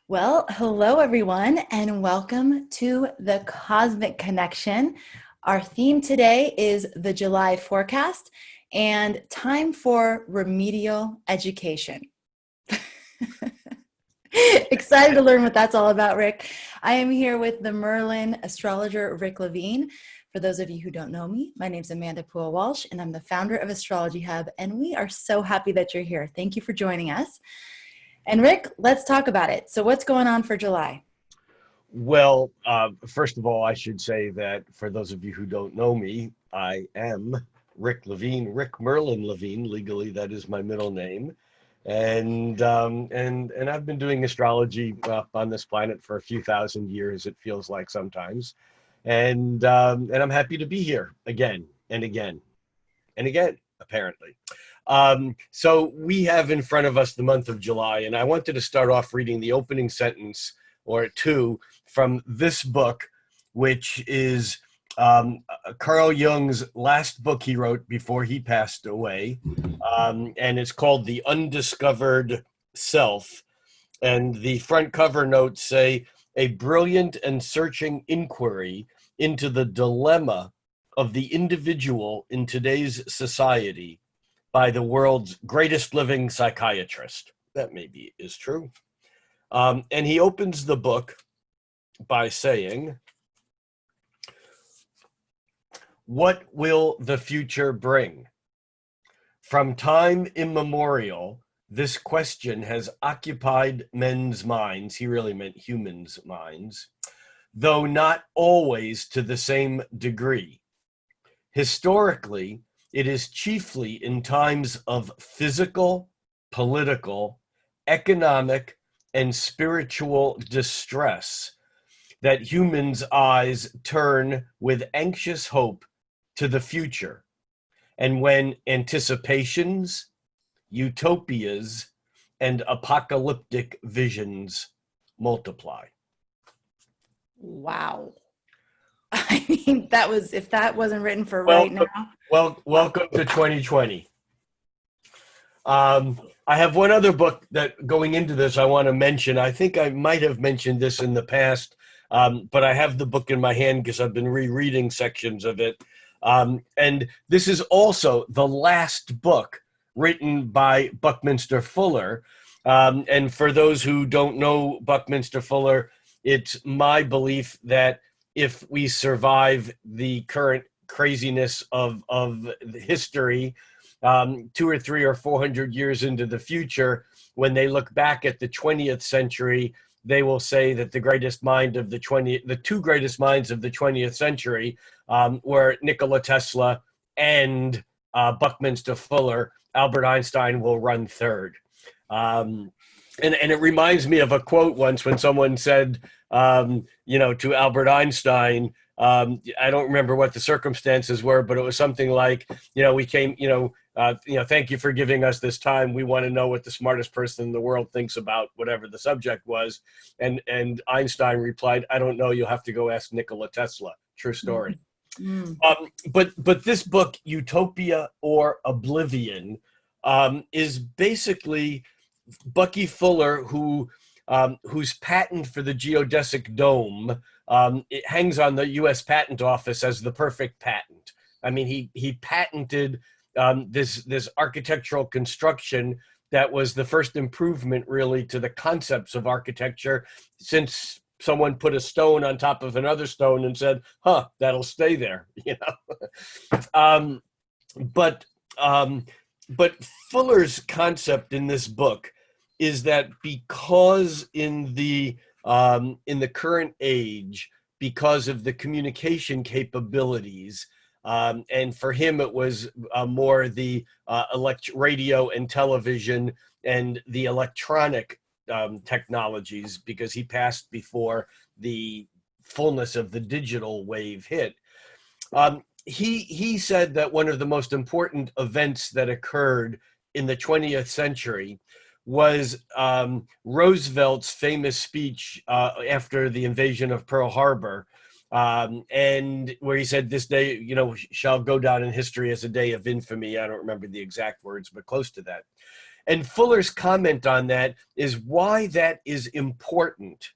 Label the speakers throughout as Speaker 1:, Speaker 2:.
Speaker 1: Well, hello everyone, and welcome to the Cosmic Connection. Our theme today is the July forecast and time for remedial education. Excited to learn what that's all about, Rick. I am here with the Merlin astrologer, Rick Levine. For those of you who don't know me, my name is Amanda Pua Walsh, and I'm the founder of Astrology Hub, and we are so happy that you're here. Thank you for joining us. And Rick, let's talk about it. So what's going on for July?
Speaker 2: Well, first of all, I should say that for those of you who don't know me, I am Rick Levine, Rick Merlin Levine. Legally, that is my middle name, and I've been doing astrology on this planet for a few thousand years. It feels like sometimes, and I'm happy to be here again and again and again. Apparently. So we have in front of us the month of July, and I wanted to start off reading the opening sentence or two from this book, which is Carl Jung's last book he wrote before he passed away, and it's called The Undiscovered Self. And the front cover notes say, a brilliant and searching inquiry into the dilemma of the individual in today's society by the world's greatest living psychiatrist. That maybe is true. And he opens the book by saying, what will the future bring? From time immemorial, this question has occupied men's minds. He really meant humans' minds, though not always to the same degree. Historically, it is chiefly in times of physical, political, economic, and spiritual distress that humans' eyes turn with anxious hope to the future, and when anticipations, utopias, and apocalyptic visions multiply.
Speaker 1: Wow. I mean, if that wasn't written for
Speaker 2: Well,
Speaker 1: right now.
Speaker 2: welcome to 2020. I have one other book that going into this I want to mention. I think I might have mentioned this in the past, but I have the book in my hand because I've been rereading sections of it. And this is also the last book written by Buckminster Fuller. And for those who don't know Buckminster Fuller, it's my belief that if we survive the current craziness of history, 200 or 400 years into the future, when they look back at the 20th century, they will say that the two greatest minds of the 20th century were Nikola Tesla and Buckminster Fuller. Albert Einstein will run third. And it reminds me of a quote once when someone said, to Albert Einstein, I don't remember what the circumstances were, but it was something like, we came, thank you for giving us this time. We want to know what the smartest person in the world thinks about whatever the subject was. And Einstein replied, I don't know. You'll have to go ask Nikola Tesla. True story.
Speaker 1: Mm-hmm.
Speaker 2: But this book, Utopia or Oblivion, is basically Bucky Fuller, whose patent for the geodesic dome it hangs on the U.S. Patent Office as the perfect patent. I mean, he patented this architectural construction that was the first improvement, really, to the concepts of architecture since someone put a stone on top of another stone and said, "Huh, that'll stay there." But Fuller's concept in this book is that because in the current age, because of the communication capabilities, and for him it was more the radio and television and the electronic technologies, because he passed before the fullness of the digital wave hit. He said that one of the most important events that occurred in the 20th century was Roosevelt's famous speech after the invasion of Pearl Harbor, and where he said, this day, shall go down in history as a day of infamy. I don't remember the exact words, but close to that. And Fuller's comment on that is why that is important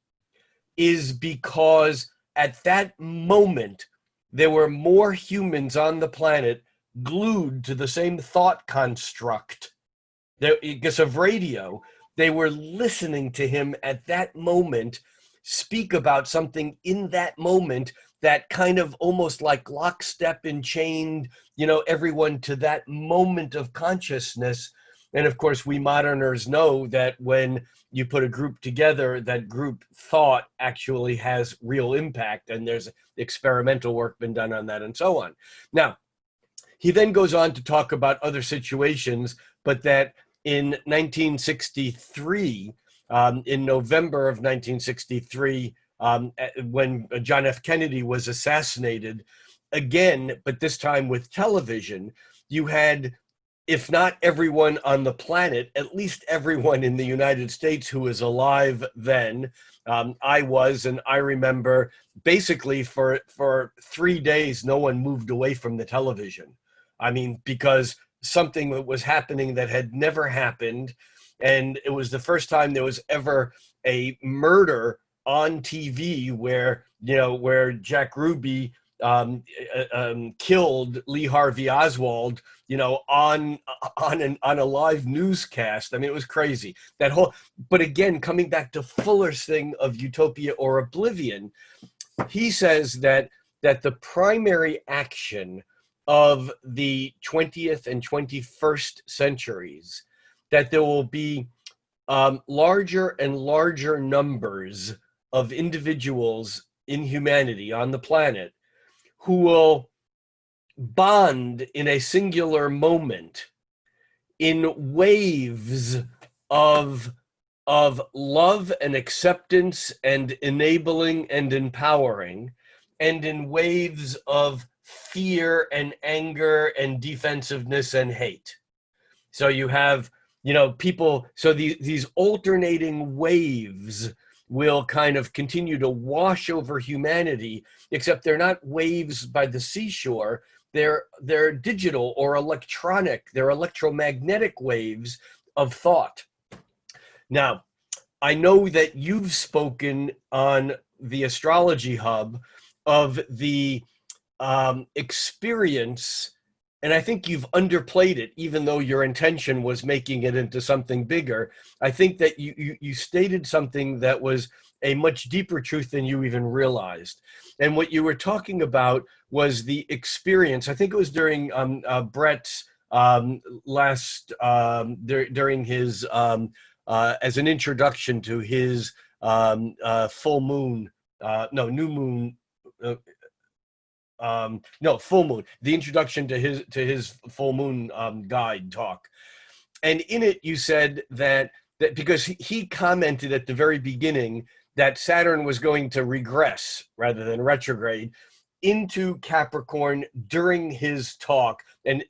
Speaker 2: is because at that moment, there were more humans on the planet glued to the same thought construct. Because of radio, they were listening to him at that moment speak about something in that moment that kind of almost like lockstep and chained, everyone to that moment of consciousness. And of course, we moderners know that when you put a group together, that group thought actually has real impact, and there's experimental work been done on that and so on. Now, he then goes on to talk about other situations, but that in 1963, in November of 1963, when John F. Kennedy was assassinated, again, but this time with television, you had, if not everyone on the planet, at least everyone in the United States who was alive then. I was, and I remember basically for 3 days, no one moved away from the television. I mean, because something that was happening that had never happened. And it was the first time there was ever a murder on TV where Jack Ruby killed Lee Harvey Oswald, on a live newscast. I mean, it was crazy. But again, coming back to Fuller's thing of utopia or oblivion, he says that the primary action of the 20th and 21st centuries, that there will be larger and larger numbers of individuals in humanity on the planet who will bond in a singular moment in waves of love and acceptance and enabling and empowering, and in waves of fear and anger and defensiveness and hate. So you have, people, so these alternating waves will kind of continue to wash over humanity, except they're not waves by the seashore. They're digital or electronic. They're electromagnetic waves of thought. Now, I know that you've spoken on the Astrology Hub of the experience, and I think you've underplayed it, even though your intention was making it into something bigger. I think that you stated something that was a much deeper truth than you even realized. And what you were talking about was the experience. I think it was during Brett's during his as an introduction to his full moon, new moon. Full moon, the introduction to his full moon guide talk. And in it you said that because he commented at the very beginning that Saturn was going to regress rather than retrograde into Capricorn during his talk, and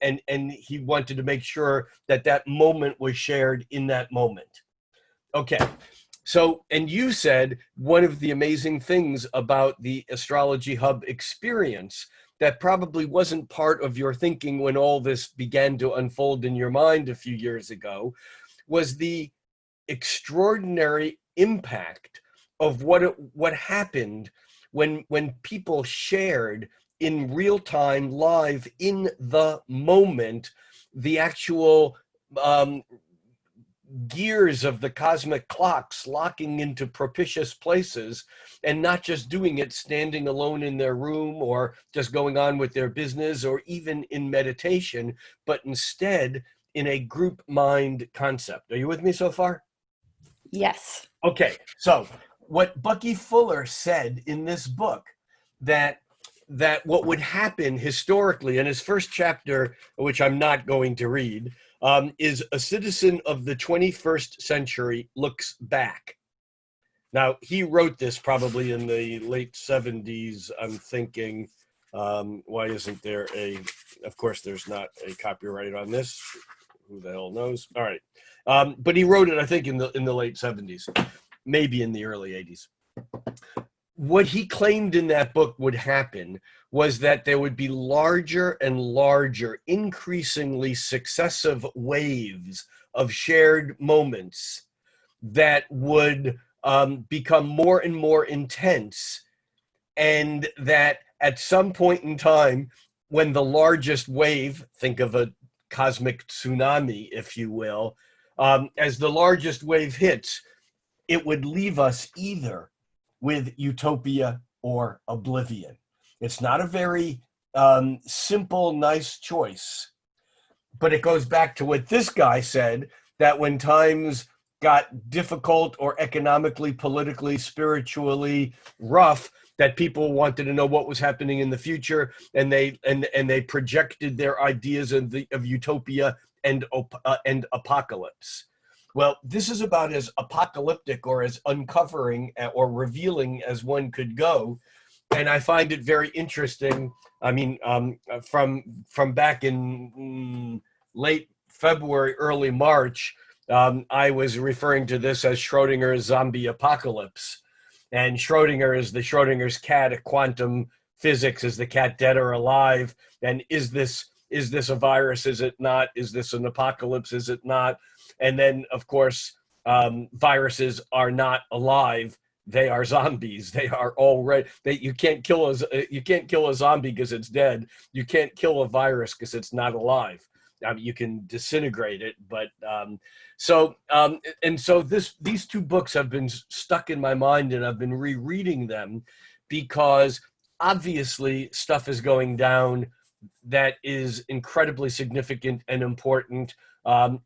Speaker 2: he wanted to make sure that moment was shared in that moment. Okay. So, and you said one of the amazing things about the Astrology Hub experience that probably wasn't part of your thinking when all this began to unfold in your mind a few years ago was the extraordinary impact of what happened when people shared in real time, live, in the moment, the actual gears of the cosmic clocks locking into propitious places, and not just doing it standing alone in their room or just going on with their business or even in meditation, but instead in a group mind concept. Are you with me so far?
Speaker 1: Yes.
Speaker 2: Okay, so what Bucky Fuller said in this book, that what would happen historically in his first chapter, which I'm not going to read, is a citizen of the 21st century looks back. Now, he wrote this probably in the late 70s. I'm thinking, why isn't there of course, there's not a copyright on this. Who the hell knows? All right. But he wrote it, I think, in the late 70s, maybe in the early 80s. what he claimed in that book would happen was that there would be larger and larger, increasingly successive waves of shared moments that would become more and more intense, and that at some point in time, when the largest wave, think of a cosmic tsunami, if you will, as the largest wave hits, it would leave us either with utopia or oblivion. It's not a very simple, nice choice, but it goes back to what this guy said, that when times got difficult or economically, politically, spiritually rough, that people wanted to know what was happening in the future, and they projected their ideas of utopia and apocalypse. Well, this is about as apocalyptic or as uncovering or revealing as one could go, and I find it very interesting. I mean, from back in late February, early March, I was referring to this as Schrodinger's zombie apocalypse. And Schrodinger is the Schrodinger's cat. Quantum physics, is the cat dead or alive? And is this a virus? Is it not? Is this an apocalypse? Is it not? And then, of course, viruses are not alive. They are zombies. They are already. You can't kill a zombie because it's dead. You can't kill a virus because it's not alive. You can disintegrate it, but these two books have been stuck in my mind, and I've been rereading them because obviously stuff is going down that is incredibly significant and important.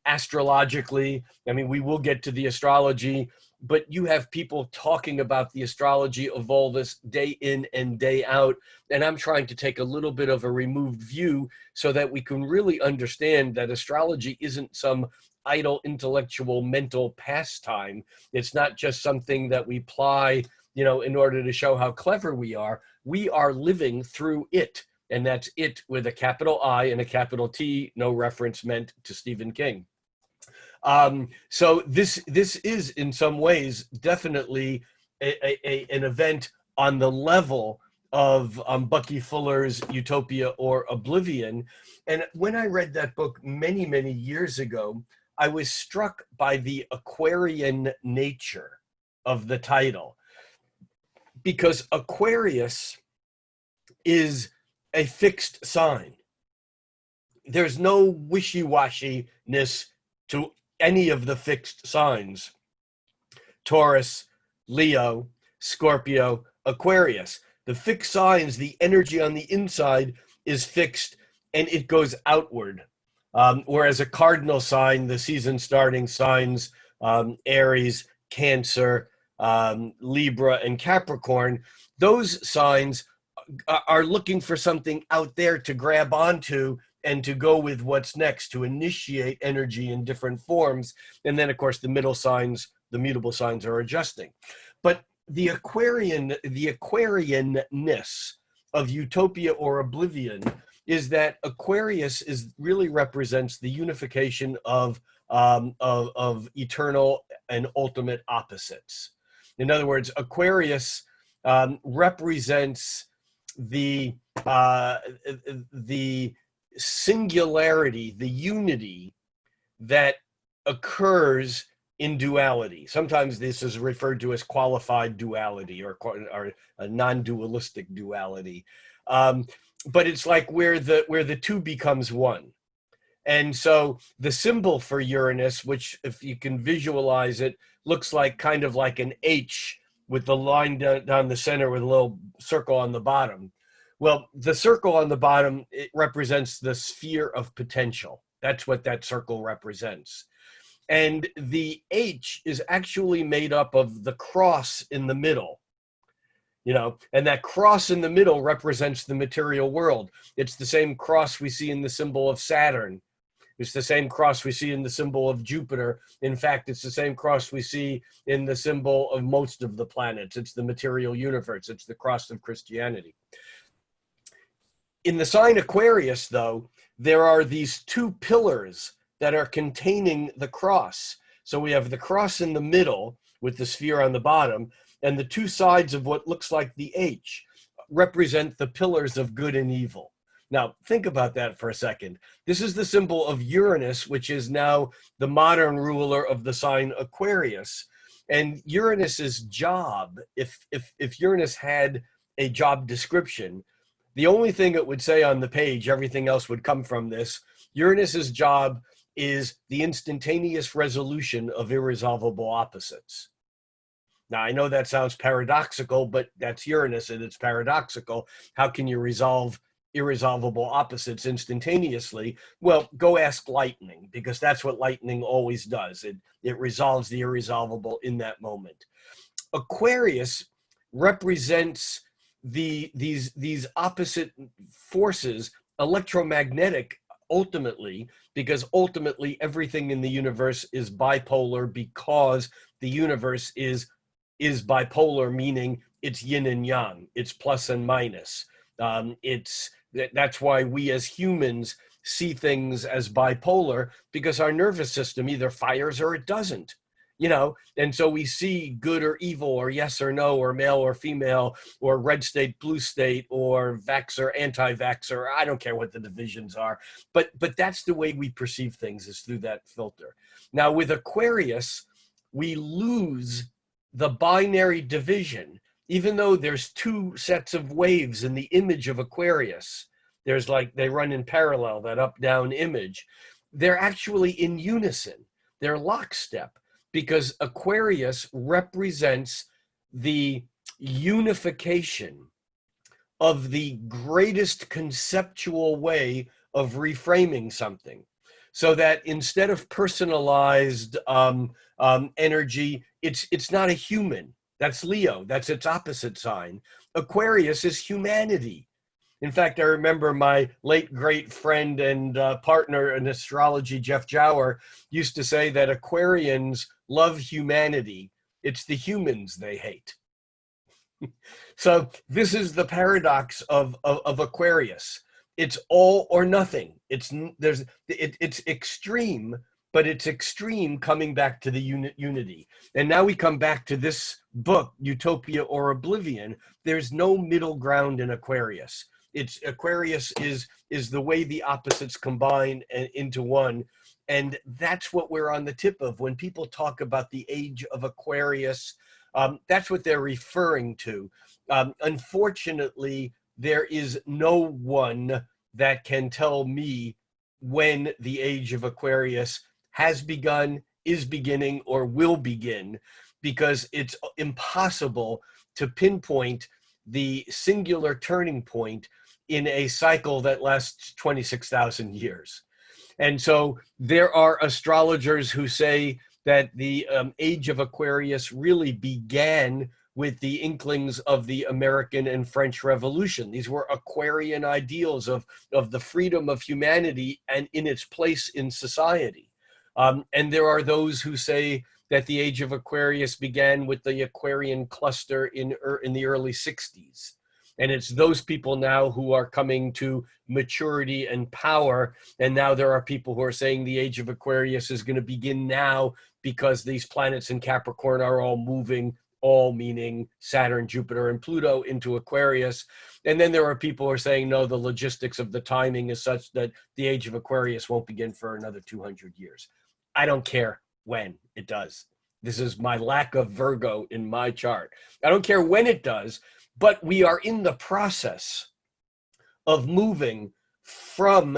Speaker 2: Astrologically, I mean, we will get to the astrology, but you have people talking about the astrology of all this day in and day out. And I'm trying to take a little bit of a removed view so that we can really understand that astrology isn't some idle intellectual mental pastime. It's not just something that we ply, in order to show how clever we are. We are living through it. And that's it with a capital I and a capital T, no reference meant to Stephen King. So this is in some ways definitely an event on the level of Bucky Fuller's Utopia or Oblivion. And when I read that book many, many years ago, I was struck by the Aquarian nature of the title, because Aquarius is a fixed sign. There's no wishy-washiness to any of the fixed signs: Taurus, Leo, Scorpio, Aquarius. The fixed signs, the energy on the inside is fixed and it goes outward. Whereas a cardinal sign, the season starting signs, Aries, Cancer, Libra, and Capricorn, those signs are looking for something out there to grab onto and to go with what's next, to initiate energy in different forms. And then, of course, the middle signs, the mutable signs, are adjusting. But the Aquarianness of Utopia or Oblivion is that Aquarius really represents the unification of eternal and ultimate opposites. In other words, Aquarius represents the singularity, the unity that occurs in duality. Sometimes this is referred to as qualified duality or a non-dualistic duality. But it's like where the two becomes one. And so the symbol for Uranus, which if you can visualize it, looks like kind of like an H with the line down the center with a little circle on the bottom. Well, the circle on the bottom, it represents the sphere of potential. That's what that circle represents. And the H is actually made up of the cross in the middle, and that cross in the middle represents the material world. It's the same cross we see in the symbol of Saturn. It's the same cross we see in the symbol of Jupiter. In fact, it's the same cross we see in the symbol of most of the planets. It's the material universe. It's the cross of Christianity. In the sign Aquarius, though, there are these two pillars that are containing the cross. So we have the cross in the middle with the sphere on the bottom, and the two sides of what looks like the H represent the pillars of good and evil. Now, think about that for a second. This is the symbol of Uranus, which is now the modern ruler of the sign Aquarius. And Uranus's job, if Uranus had a job description, the only thing it would say on the page, everything else would come from this. Uranus's job is the instantaneous resolution of irresolvable opposites. Now, I know that sounds paradoxical, but that's Uranus and it's paradoxical. How can you resolve irresolvable opposites instantaneously? Well, go ask lightning, because that's what lightning always does. It resolves the irresolvable in that moment. Aquarius represents these opposite forces, electromagnetic ultimately, because ultimately everything in the universe is bipolar, because the universe is bipolar, meaning it's yin and yang, it's plus and minus. That's why we as humans see things as bipolar, because our nervous system either fires or it doesn't, and so we see good or evil, or yes or no, or male or female, or red state, blue state, or vaxxer, anti-vaxxer. I don't care what the divisions are, but that's the way we perceive things, is through that filter. Now with Aquarius, we lose the binary division, even though there's two sets of waves in the image of Aquarius. There's they run in parallel, that up-down image. They're actually in unison. They're lockstep, because Aquarius represents the unification of the greatest conceptual way of reframing something. So that instead of personalized energy, it's not a human. That's Leo. That's its opposite sign. Aquarius is humanity. In fact, I remember my late great friend and partner in astrology, Jeff Jower, used to say that Aquarians love humanity. It's the humans they hate. So this is the paradox of Aquarius. It's all or nothing. It's extreme, but it's extreme coming back to the unity. And now we come back to this book, Utopia or Oblivion. There's no middle ground in Aquarius. Aquarius is the way the opposites combine into one. And that's what we're on the tip of. When people talk about the age of Aquarius, that's what they're referring to. Unfortunately, there is no one that can tell me when the age of Aquarius has begun, is beginning, or will begin, because it's impossible to pinpoint the singular turning point in a cycle that lasts 26,000 years. And so there are astrologers who say that the age of Aquarius really began with the inklings of the American and French Revolution. These were Aquarian ideals of the freedom of humanity and in its place in society. And there are those who say that the age of Aquarius began with the Aquarian cluster in the early 60s. And it's those people now who are coming to maturity and power. And now there are people who are saying the age of Aquarius is going to begin now, because these planets in Capricorn are all moving, all meaning Saturn, Jupiter, and Pluto, into Aquarius. And then there are people who are saying, no, the logistics of the timing is such that the age of Aquarius won't begin for another 200 years. I don't care when it does. This is my lack of Virgo in my chart. I don't care when it does, but we are in the process of moving from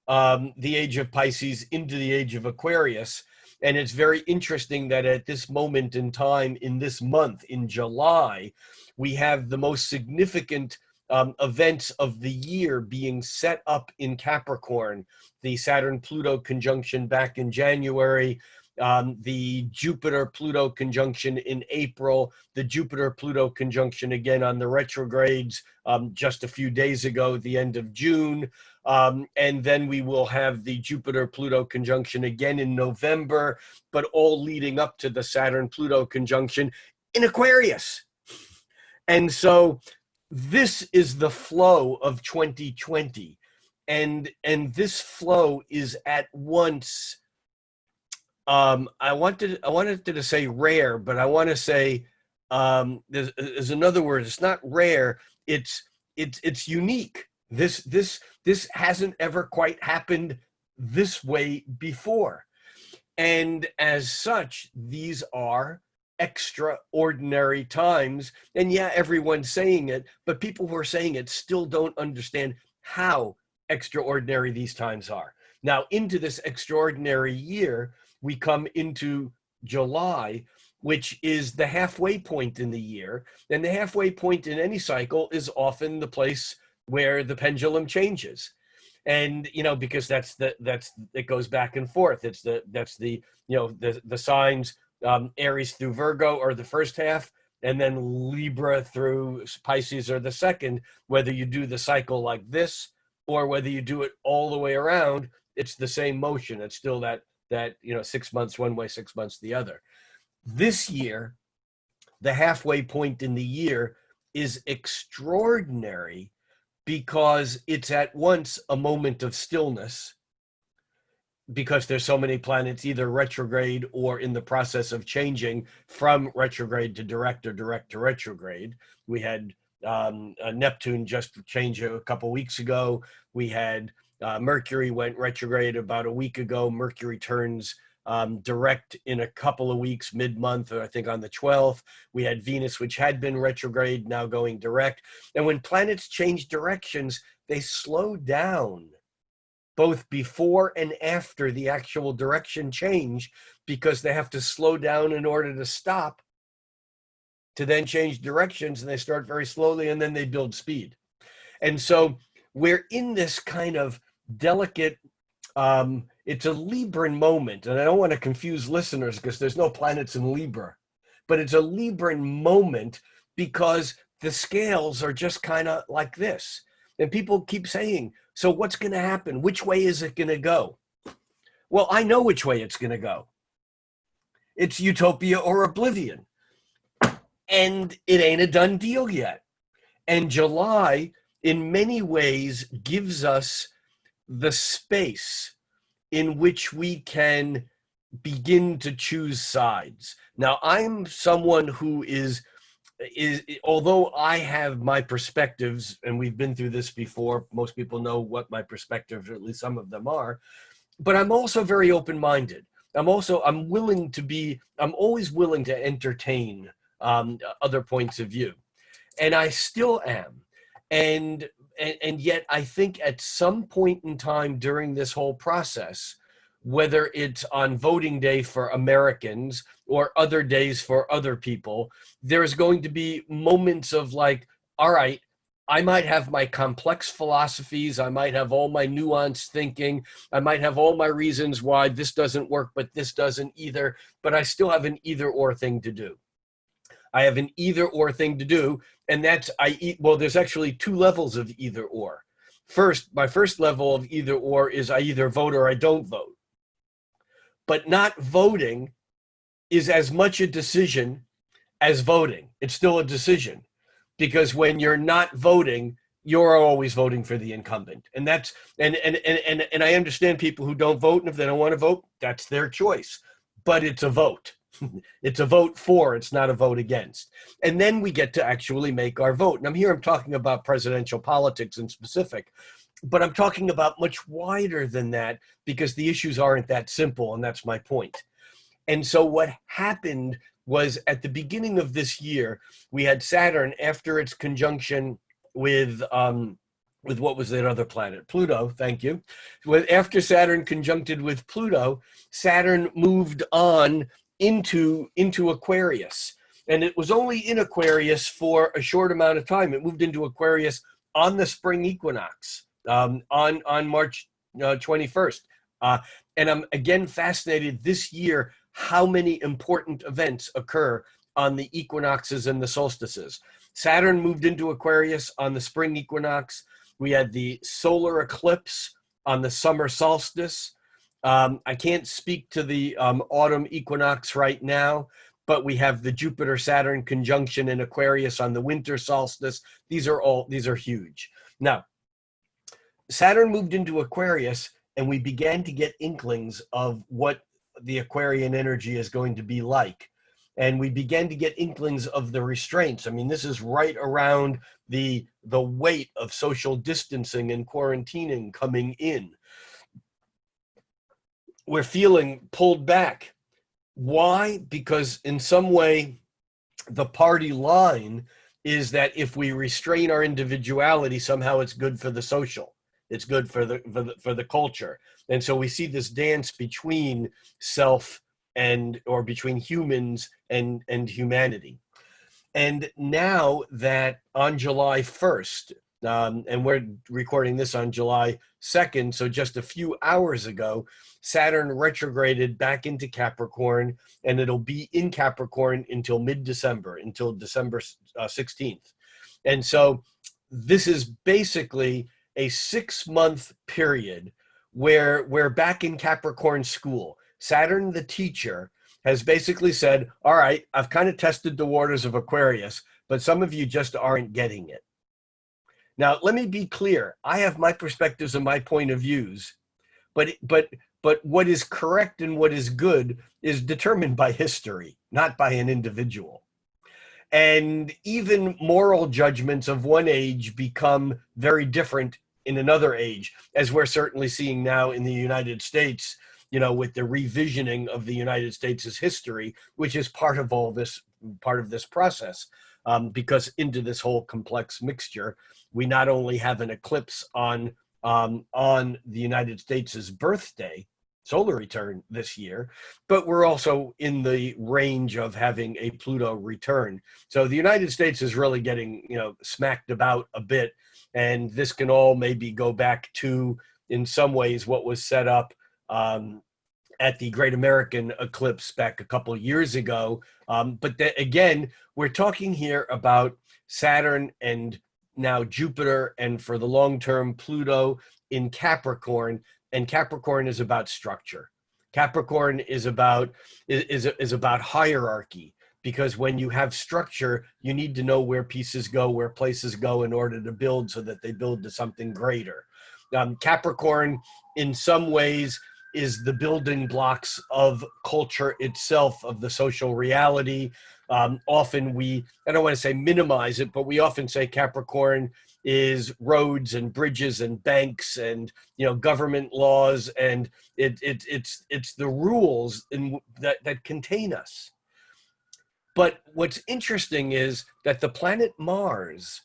Speaker 2: the age of Pisces into the age of Aquarius. And it's very interesting that at this moment in time, in this month, in July, we have the most significant events of the year being set up in Capricorn. The Saturn-Pluto conjunction back in January, the Jupiter-Pluto conjunction in April, the Jupiter-Pluto conjunction again on the retrogrades just a few days ago, the end of June. And then we will have the Jupiter-Pluto conjunction again in November, but all leading up to the Saturn-Pluto conjunction in Aquarius. And so this is the flow of 2020. And this flow is at once I wanted to say rare, but I want to say there's another word. It's not rare. It's unique. This hasn't ever quite happened this way before. And as such, these are extraordinary times. And yeah, everyone's saying it, but people who are saying it still don't understand how extraordinary these times are. Now, into this extraordinary year, we come into July, which is the halfway point in the year. And the halfway point in any cycle is often the place where the pendulum changes. And because it goes back and forth. That's the the signs, Aries through Virgo are the first half, and then Libra through Pisces are the second. Whether you do the cycle like this or whether you do it all the way around, it's the same motion. It's still that 6 months one way, 6 months the other. This year, the halfway point in the year is extraordinary because it's at once a moment of stillness, because there's so many planets either retrograde or in the process of changing from retrograde to direct or direct to retrograde. We had Neptune just change a couple weeks ago. We had Mercury went retrograde about a week ago. Mercury turns direct in a couple of weeks, mid-month, or I think on the 12th. We had Venus, which had been retrograde, now going direct. And when planets change directions, they slow down both before and after the actual direction change, because they have to slow down in order to stop, to then change directions, and they start very slowly and then they build speed. And so we're in this kind of delicate, it's a Libran moment, and I don't want to confuse listeners because there's no planets in Libra, but it's a Libran moment because the scales are just kind of like this. And people keep saying, so what's going to happen? Which way is it going to go? Well, I know which way it's going to go. It's utopia or oblivion. And it ain't a done deal yet. And July, in many ways, gives us the space in which we can begin to choose sides. Now, I'm someone who is although I have my perspectives, and we've been through this before, most people know what my perspectives, or at least some of them are, but I'm also very open-minded. I'm always willing to entertain other points of view. And I still am. And yet I think at some point in time during this whole process, whether it's on voting day for Americans or other days for other people, there's going to be moments of like, all right, I might have my complex philosophies, I might have all my nuanced thinking, I might have all my reasons why this doesn't work, but this doesn't either, but I still have an either or thing to do. I have an either or thing to do, and there's actually two levels of either or. First, my first level of either or is I either vote or I don't vote. But not voting is as much a decision as voting. It's still a decision, because when you're not voting, you're always voting for the incumbent. And that's and I understand people who don't vote, and if they don't want to vote, that's their choice. But it's a vote. It's a vote for, it's not a vote against. And then we get to actually make our vote. And I'm talking about presidential politics in specific, but I'm talking about much wider than that, because the issues aren't that simple, and that's my point. And so what happened was, at the beginning of this year, we had Saturn, after its conjunction with what was that other planet? Pluto, thank you. After Saturn conjuncted with Pluto, Saturn moved on into Aquarius. And it was only in Aquarius for a short amount of time. It moved into Aquarius on the spring equinox, on March 21st. And I'm again fascinated this year how many important events occur on the equinoxes and the solstices. Saturn moved into Aquarius on the spring equinox. We had the solar eclipse on the summer solstice. I can't speak to the autumn equinox right now, but we have the Jupiter-Saturn conjunction in Aquarius on the winter solstice. These are huge. Now, Saturn moved into Aquarius, and we began to get inklings of what the Aquarian energy is going to be like. And we began to get inklings of the restraints. I mean, this is right around the weight of social distancing and quarantining coming in. We're feeling pulled back. Why? Because in some way, the party line is that if we restrain our individuality, somehow it's good for the social. It's good for the culture. And so we see this dance between self or between humans and humanity. And now that on July 1st, and we're recording this on July 2nd, so just a few hours ago, Saturn retrograded back into Capricorn, and it'll be in Capricorn until mid-December, until December 16th. And so this is basically a 6-month period where we're back in Capricorn school. Saturn, the teacher, has basically said, all right, I've kind of tested the waters of Aquarius, but some of you just aren't getting it. Now, let me be clear. I have my perspectives and my point of views, but what is correct and what is good is determined by history, not by an individual. And even moral judgments of one age become very different in another age, as we're certainly seeing now in the United States, with the revisioning of the United States' history, which is part of this process, because into this whole complex mixture, we not only have an eclipse on the United States' birthday, solar return this year, but we're also in the range of having a Pluto return. So the United States is really getting, smacked about a bit, and this can all maybe go back to, in some ways, what was set up at the Great American Eclipse back a couple of years ago. But again, we're talking here about Saturn and now Jupiter, and for the long term, Pluto in Capricorn. And Capricorn is about structure. Capricorn is about hierarchy, because when you have structure, you need to know where pieces go, where places go in order to build, so that they build to something greater. Capricorn, in some ways, is the building blocks of culture itself, of the social reality. Often I don't want to say minimize it, but we often say Capricorn is roads and bridges and banks and government laws, and it's the rules that contain us. But what's interesting is that the planet Mars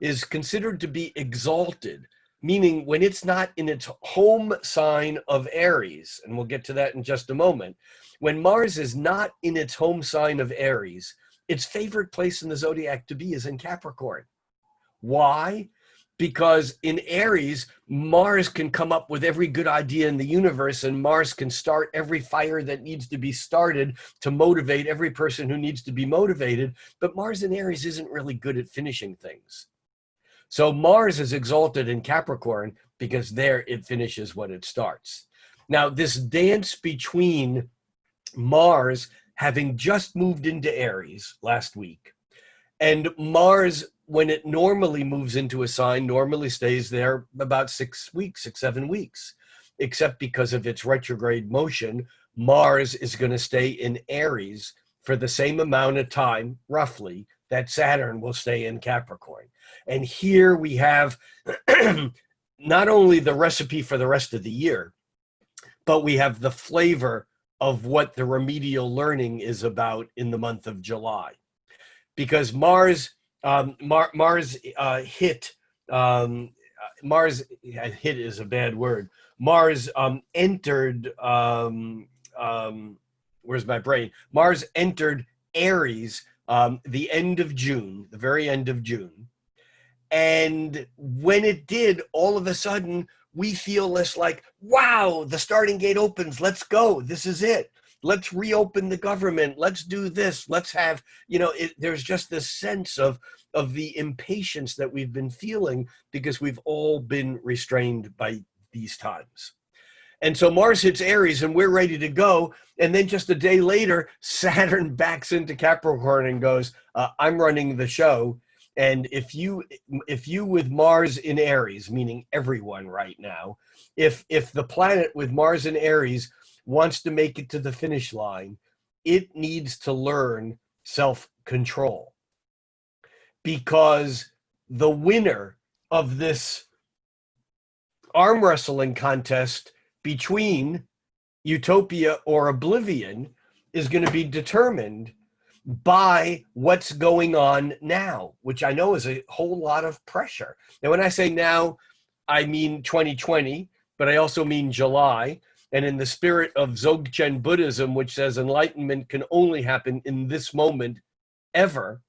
Speaker 2: is considered to be exalted, meaning when it's not in its home sign of Aries, and we'll get to that in just a moment, when Mars is not in its home sign of Aries, its favorite place in the zodiac to be is in Capricorn. Why? Because in Aries, Mars can come up with every good idea in the universe, and Mars can start every fire that needs to be started to motivate every person who needs to be motivated. But Mars in Aries isn't really good at finishing things. So Mars is exalted in Capricorn because there it finishes what it starts. Now, this dance between Mars having just moved into Aries last week, and Mars, when it normally moves into a sign, normally stays there about 6 weeks, 7 weeks, except because of its retrograde motion, Mars is going to stay in Aries for the same amount of time, roughly, that Saturn will stay in Capricorn. And here we have not only the recipe for the rest of the year, but we have the flavor of what the remedial learning is about in the month of July. Because Mars hit is a bad word. Mars entered, where's my brain? Mars entered Aries the end of June, the very end of June. And when it did, all of a sudden, we feel this like, wow, the starting gate opens. Let's go. This is it. Let's reopen the government. Let's do this. Let's have, there's just this sense of the impatience that we've been feeling because we've all been restrained by these times. And so Mars hits Aries and we're ready to go. And then just a day later, Saturn backs into Capricorn and goes, I'm running the show. And if you with Mars in Aries, meaning everyone right now, if the planet with Mars in Aries wants to make it to the finish line, it needs to learn self-control, because the winner of this arm wrestling contest between utopia or oblivion is going to be determined by what's going on now, which I know is a whole lot of pressure. And when I say now, I mean 2020, but I also mean July. And in the spirit of Dzogchen Buddhism, which says enlightenment can only happen in this moment ever,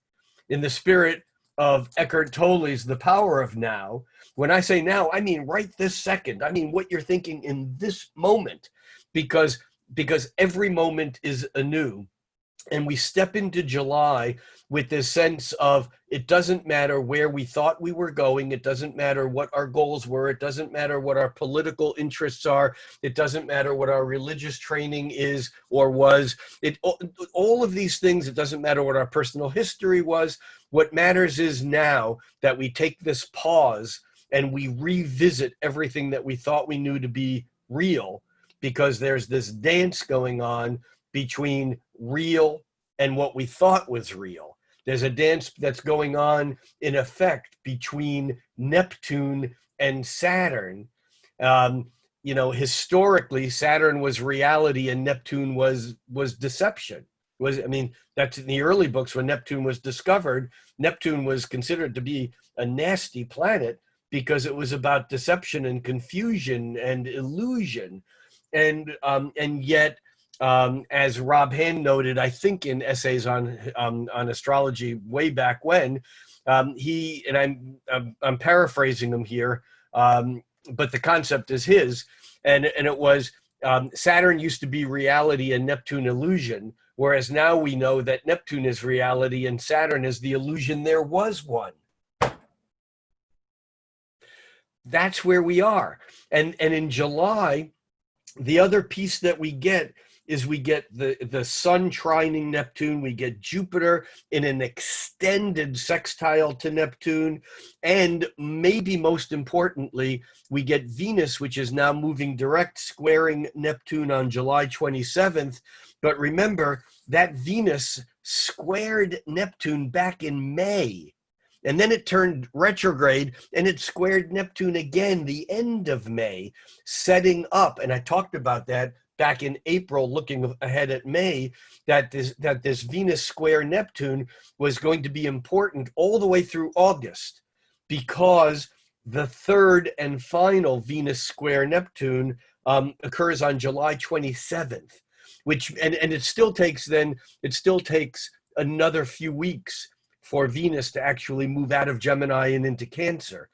Speaker 2: in the spirit of Eckhart Tolle's The Power of Now, when I say now, I mean right this second. I mean what you're thinking in this moment, because every moment is anew. And we step into July with this sense of, it doesn't matter where we thought we were going. It doesn't matter what our goals were. It doesn't matter what our political interests are. It doesn't matter what our religious training is or was. All of these things, it doesn't matter what our personal history was. What matters is now that we take this pause and we revisit everything that we thought we knew to be real, because there's this dance going on between real and what we thought was real. There's a dance that's going on, in effect, between Neptune and Saturn. Historically, Saturn was reality and Neptune was deception. That's in the early books when Neptune was discovered. Neptune was considered to be a nasty planet because it was about deception and confusion and illusion. And yet, as Rob Hand noted, I think in essays on astrology way back when, he, and I'm paraphrasing him here, but the concept is his, and it was Saturn used to be reality and Neptune illusion, whereas now we know that Neptune is reality and Saturn is the illusion there was one. That's where we are. And in July, the other piece that we get is we get the sun trining Neptune, we get Jupiter in an extended sextile to Neptune, and maybe most importantly, we get Venus, which is now moving direct, squaring Neptune on July 27th. But remember, that Venus squared Neptune back in May. And then it turned retrograde and it squared Neptune again, the end of May, setting up, and I talked about that back in April, looking ahead at May, that this Venus square Neptune was going to be important all the way through August, because the third and final Venus square Neptune occurs on July 27th, and it still takes another few weeks for Venus to actually move out of Gemini and into Cancer.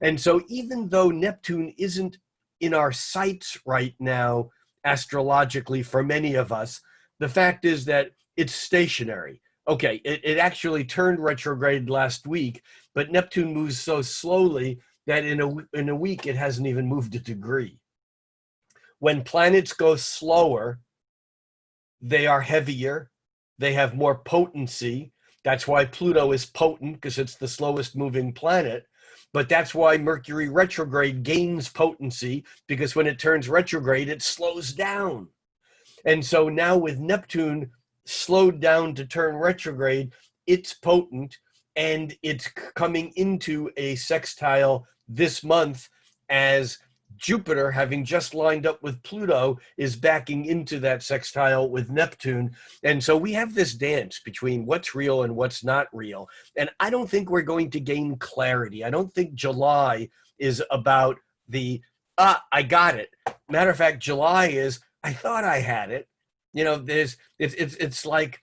Speaker 2: And so even though Neptune isn't in our sights right now, astrologically, for many of us, the fact is that it's stationary. Okay, it actually turned retrograde last week, but Neptune moves so slowly that in a week it hasn't even moved a degree. When planets go slower, they are heavier, they have more potency. That's why Pluto is potent, because it's the slowest moving planet. But that's why Mercury retrograde gains potency, because when it turns retrograde, it slows down. And so now with Neptune slowed down to turn retrograde, it's potent, and it's coming into a sextile this month, as Jupiter, having just lined up with Pluto, is backing into that sextile with Neptune. And so we have this dance between what's real and what's not real. And I don't think we're going to gain clarity. I don't think July is about I got it. Matter of fact, July is, I thought I had it. It's like,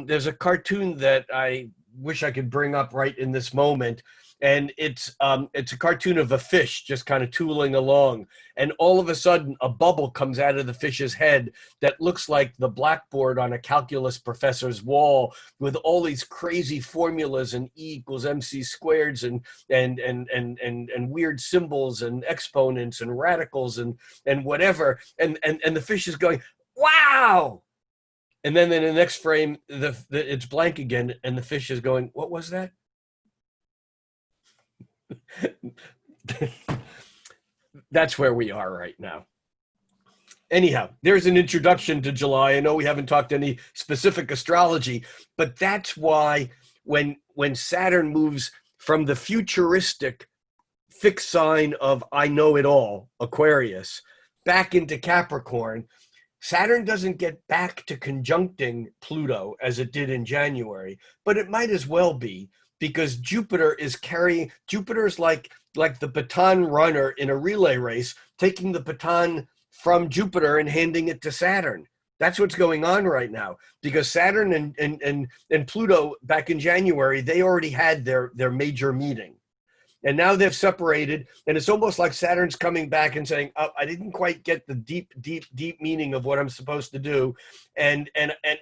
Speaker 2: there's a cartoon that I wish I could bring up right in this moment. And it's a cartoon of a fish just kind of tooling along. And all of a sudden, a bubble comes out of the fish's head that looks like the blackboard on a calculus professor's wall, with all these crazy formulas and E equals MC squareds and weird symbols and exponents and radicals and whatever. And the fish is going, wow. And then in the next frame, it's blank again, and the fish is going, what was that? That's where we are right now. Anyhow, there's an introduction to July. I know we haven't talked any specific astrology, but that's why when Saturn moves from the futuristic fixed sign of I know it all, Aquarius, back into Capricorn, Saturn doesn't get back to conjuncting Pluto as it did in January, but it might as well be, because Jupiter is like the baton runner in a relay race, taking the baton from Jupiter and handing it to Saturn. That's what's going on right now, because Saturn and Pluto back in January, they already had their major meeting. And now they've separated, and it's almost like Saturn's coming back and saying, oh, I didn't quite get the deep meaning of what I'm supposed to do. And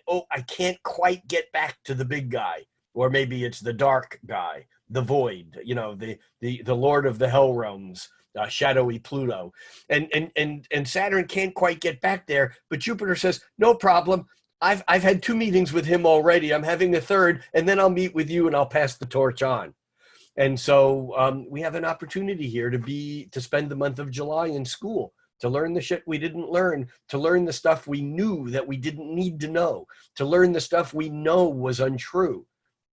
Speaker 2: oh, I can't quite get back to the big guy. Or maybe it's the dark guy, the void, the Lord of the Hell realms, shadowy Pluto. And Saturn can't quite get back there, but Jupiter says, no problem. I've had 2 meetings with him already. I'm having a third, and then I'll meet with you and I'll pass the torch on. And so we have an opportunity here to spend the month of July in school, to learn the shit we didn't learn, to learn the stuff we knew that we didn't need to know, to learn the stuff we know was untrue.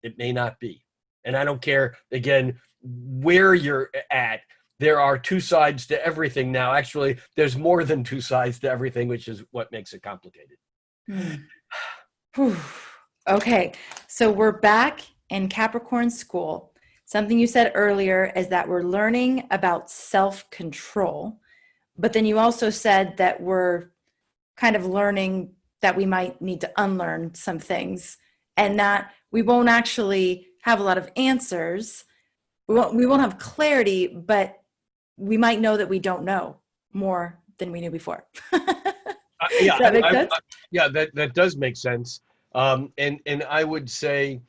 Speaker 2: It may not be. And I don't care, again, where you're at. There are 2 sides to everything now. Actually, there's more than 2 sides to everything, which is what makes it complicated.
Speaker 1: Okay, so we're back in Capricorn school. Something you said earlier is that we're learning about self-control, but then you also said that we're kind of learning that we might need to unlearn some things, and that we won't actually have a lot of answers. We won't have clarity, but we might know that we don't know more than we knew before.
Speaker 2: Yeah,
Speaker 1: does that make sense?
Speaker 2: Yeah, that does make sense. And I would say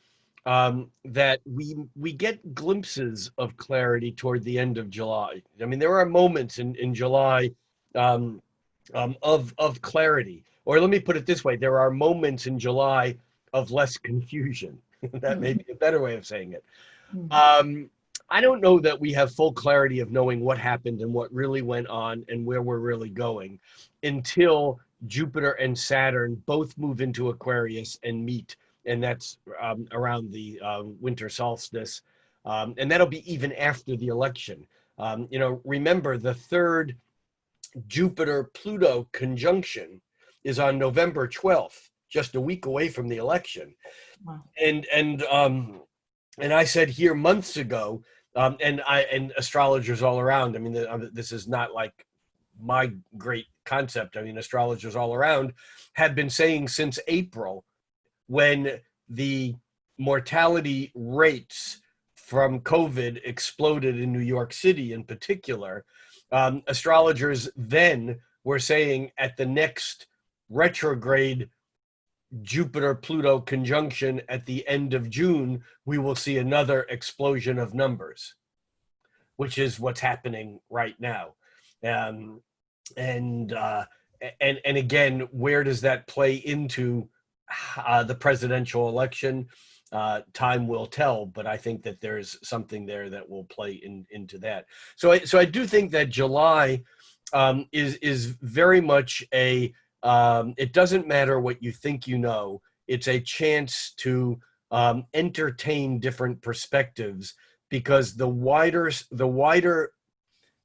Speaker 2: that we get glimpses of clarity toward the end of July. I mean, there are moments in July of clarity. Or let me put it this way: there are moments in July of less confusion. That may be a better way of saying it. I don't know that we have full clarity of knowing what happened and what really went on and where we're really going until Jupiter and Saturn both move into Aquarius and meet. And that's around the winter solstice. And that'll be even after the election. Remember, the third Jupiter-Pluto conjunction is on November 12th, just a week away from the election. Wow. And I said here months ago, and astrologers all around. I mean, this is not like my great concept. I mean, astrologers all around have been saying since April, when the mortality rates from COVID exploded in New York City in particular, astrologers then were saying at the next retrograde Jupiter-Pluto conjunction at the end of June, we will see another explosion of numbers, which is what's happening right now. And again, where does that play into the presidential election? Time will tell, but I think that there's something there that will play into that. So I do think that July is very much it doesn't matter what you think you know. It's a chance to entertain different perspectives, because the wider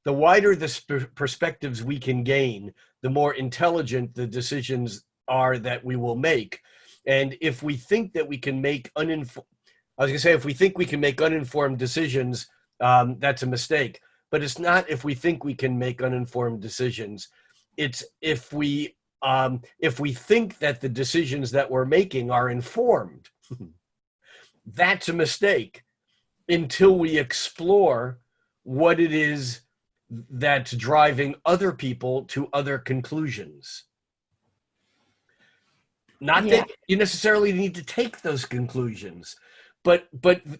Speaker 2: the perspectives we can gain, the more intelligent the decisions are that we will make. And if we think that we can make if we think we can make uninformed decisions, that's a mistake. But it's not if we think we can make uninformed decisions. It's if we think that the decisions that we're making are informed. That's a mistake, until we explore what it is that's driving other people to other conclusions. Not that you necessarily need to take those conclusions, but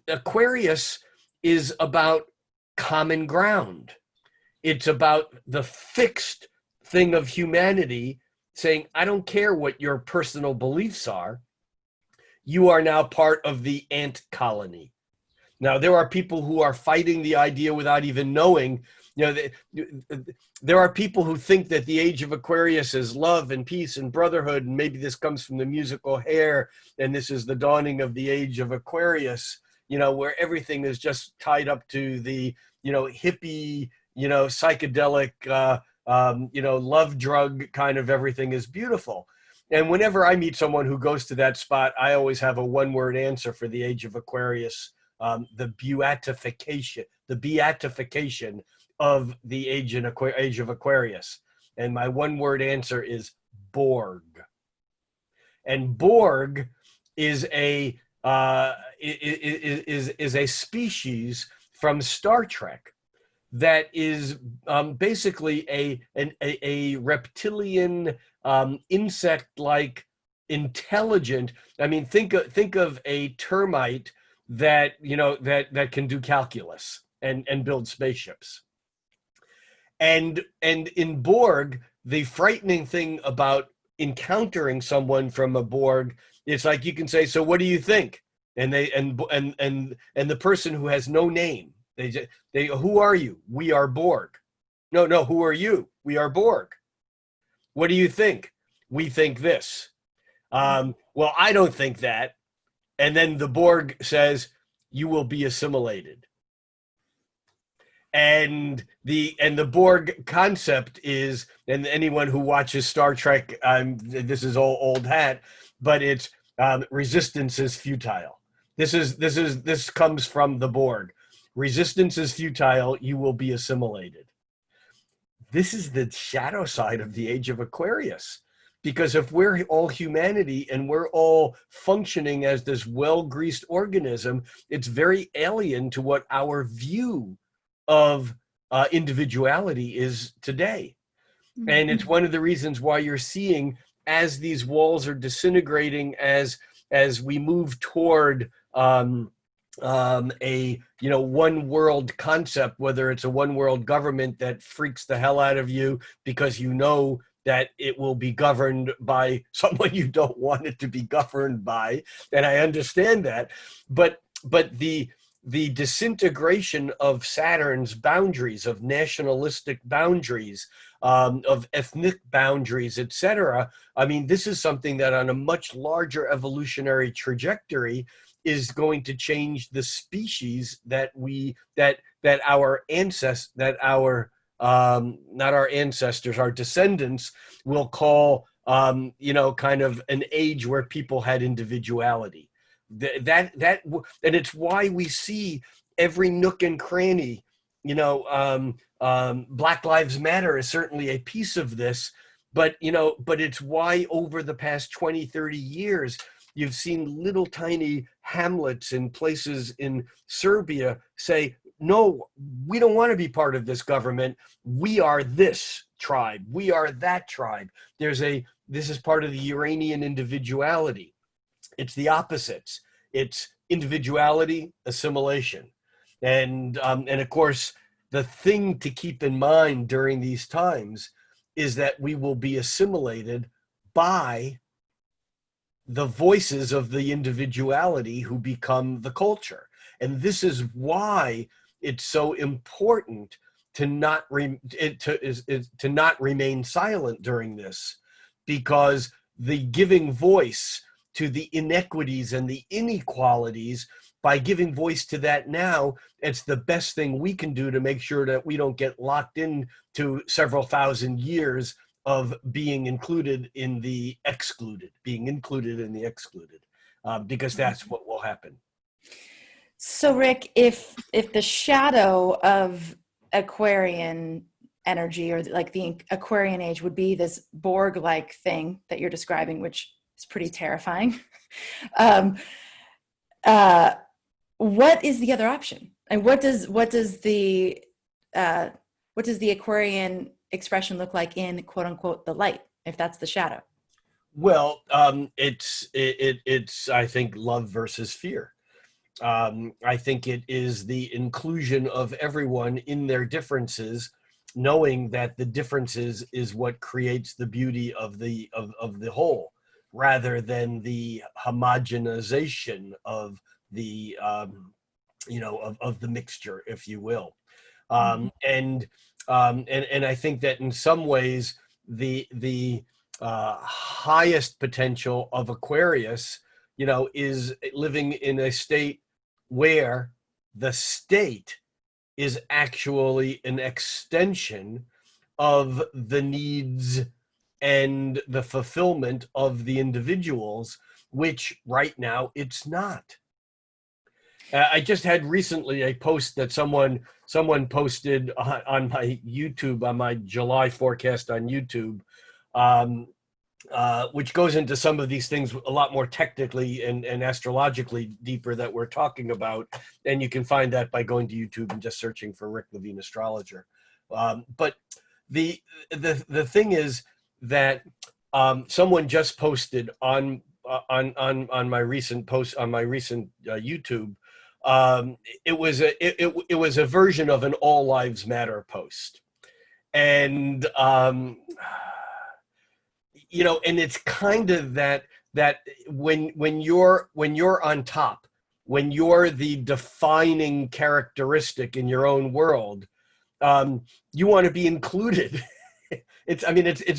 Speaker 2: Aquarius is about common ground. It's about the fixed thing of humanity saying, I don't care what your personal beliefs are. You are now part of the ant colony. Now, there are people who are fighting the idea without even knowing You know, there are people who think that the age of Aquarius is love and peace and brotherhood, and maybe this comes from the musical Hair, and this is the dawning of the age of Aquarius, you know, where everything is just tied up to the, you know, hippie, you know, psychedelic, you know, love drug kind of everything is beautiful. And whenever I meet someone who goes to that spot, I always have a one-word answer for the age of Aquarius: the beatification of the age of Aquarius. And my one-word answer is Borg. And Borg is a is a species from Star Trek that is basically a reptilian, insect-like, intelligent. I mean, think of a termite that, you know, that can do calculus and build spaceships. And in Borg, the frightening thing about encountering someone from a Borg, it's like you can say, "So what do you think?" And the person who has no name, they who are you? We are Borg. No, who are you? We are Borg. What do you think? We think this. Well, I don't think that. And then the Borg says, you will be assimilated. And the Borg concept is, and anyone who watches Star Trek, this is all old hat, but it's resistance is futile. This comes from the Borg. Resistance is futile. You will be assimilated. This is the shadow side of the age of Aquarius. Because if we're all humanity and we're all functioning as this well-greased organism, it's very alien to what our view of individuality is today. Mm-hmm. And it's one of the reasons why you're seeing, as these walls are disintegrating, as we move toward a, you know, one world concept, whether it's a one world government that freaks the hell out of you because you know that it will be governed by someone you don't want it to be governed by, and I understand that, but the disintegration of Saturn's boundaries, of nationalistic boundaries, of ethnic boundaries, etc. I mean, this is something that on a much larger evolutionary trajectory is going to change the species that our ancestors, not our ancestors, our descendants will call, you know, kind of an age where people had individuality. And it's why we see every nook and cranny, you know, Black Lives Matter is certainly a piece of this, but, you know, but it's why over the past 20, 30 years, you've seen little tiny hamlets in places in Serbia say, no, we don't want to be part of this government. We are this tribe. We are that tribe. This is part of the Uranian individuality. It's the opposites. It's individuality, assimilation. And of course, the thing to keep in mind during these times is that we will be assimilated by the voices of the individuality who become the culture. And this is why it's so important to not remain silent during this, because the giving voice to the inequities and the inequalities, by giving voice to that now, it's the best thing we can do to make sure that we don't get locked into several thousand years of being included in the excluded, because that's what will happen.
Speaker 1: So Rick, if the shadow of Aquarian energy, or like the Aquarian age, would be this Borg-like thing that you're describing, which is pretty terrifying, what is the other option? And what does the Aquarian expression look like in quote unquote the light, if that's the shadow?
Speaker 2: Well, it's I think love versus fear. I think it is the inclusion of everyone in their differences, knowing that the differences is what creates the beauty of the whole, rather than the homogenization of the of the mixture, if you will.
Speaker 1: Mhm.
Speaker 2: And I think that in some ways the highest potential of Aquarius, is living in a state where the state is actually an extension of the needs and the fulfillment of the individuals, which right now it's not. I just had recently a post that someone posted on my YouTube, on my July forecast on YouTube, um, which goes into some of these things a lot more technically and astrologically deeper that we're talking about. And you can find that by going to YouTube and just searching for Rick Levine Astrologer. But the thing is that someone just posted on my recent post on my recent YouTube. It was a version of an All Lives Matter post, and and it's kind of that when you're on top, when you're the defining characteristic in your own world, you want to be included. It's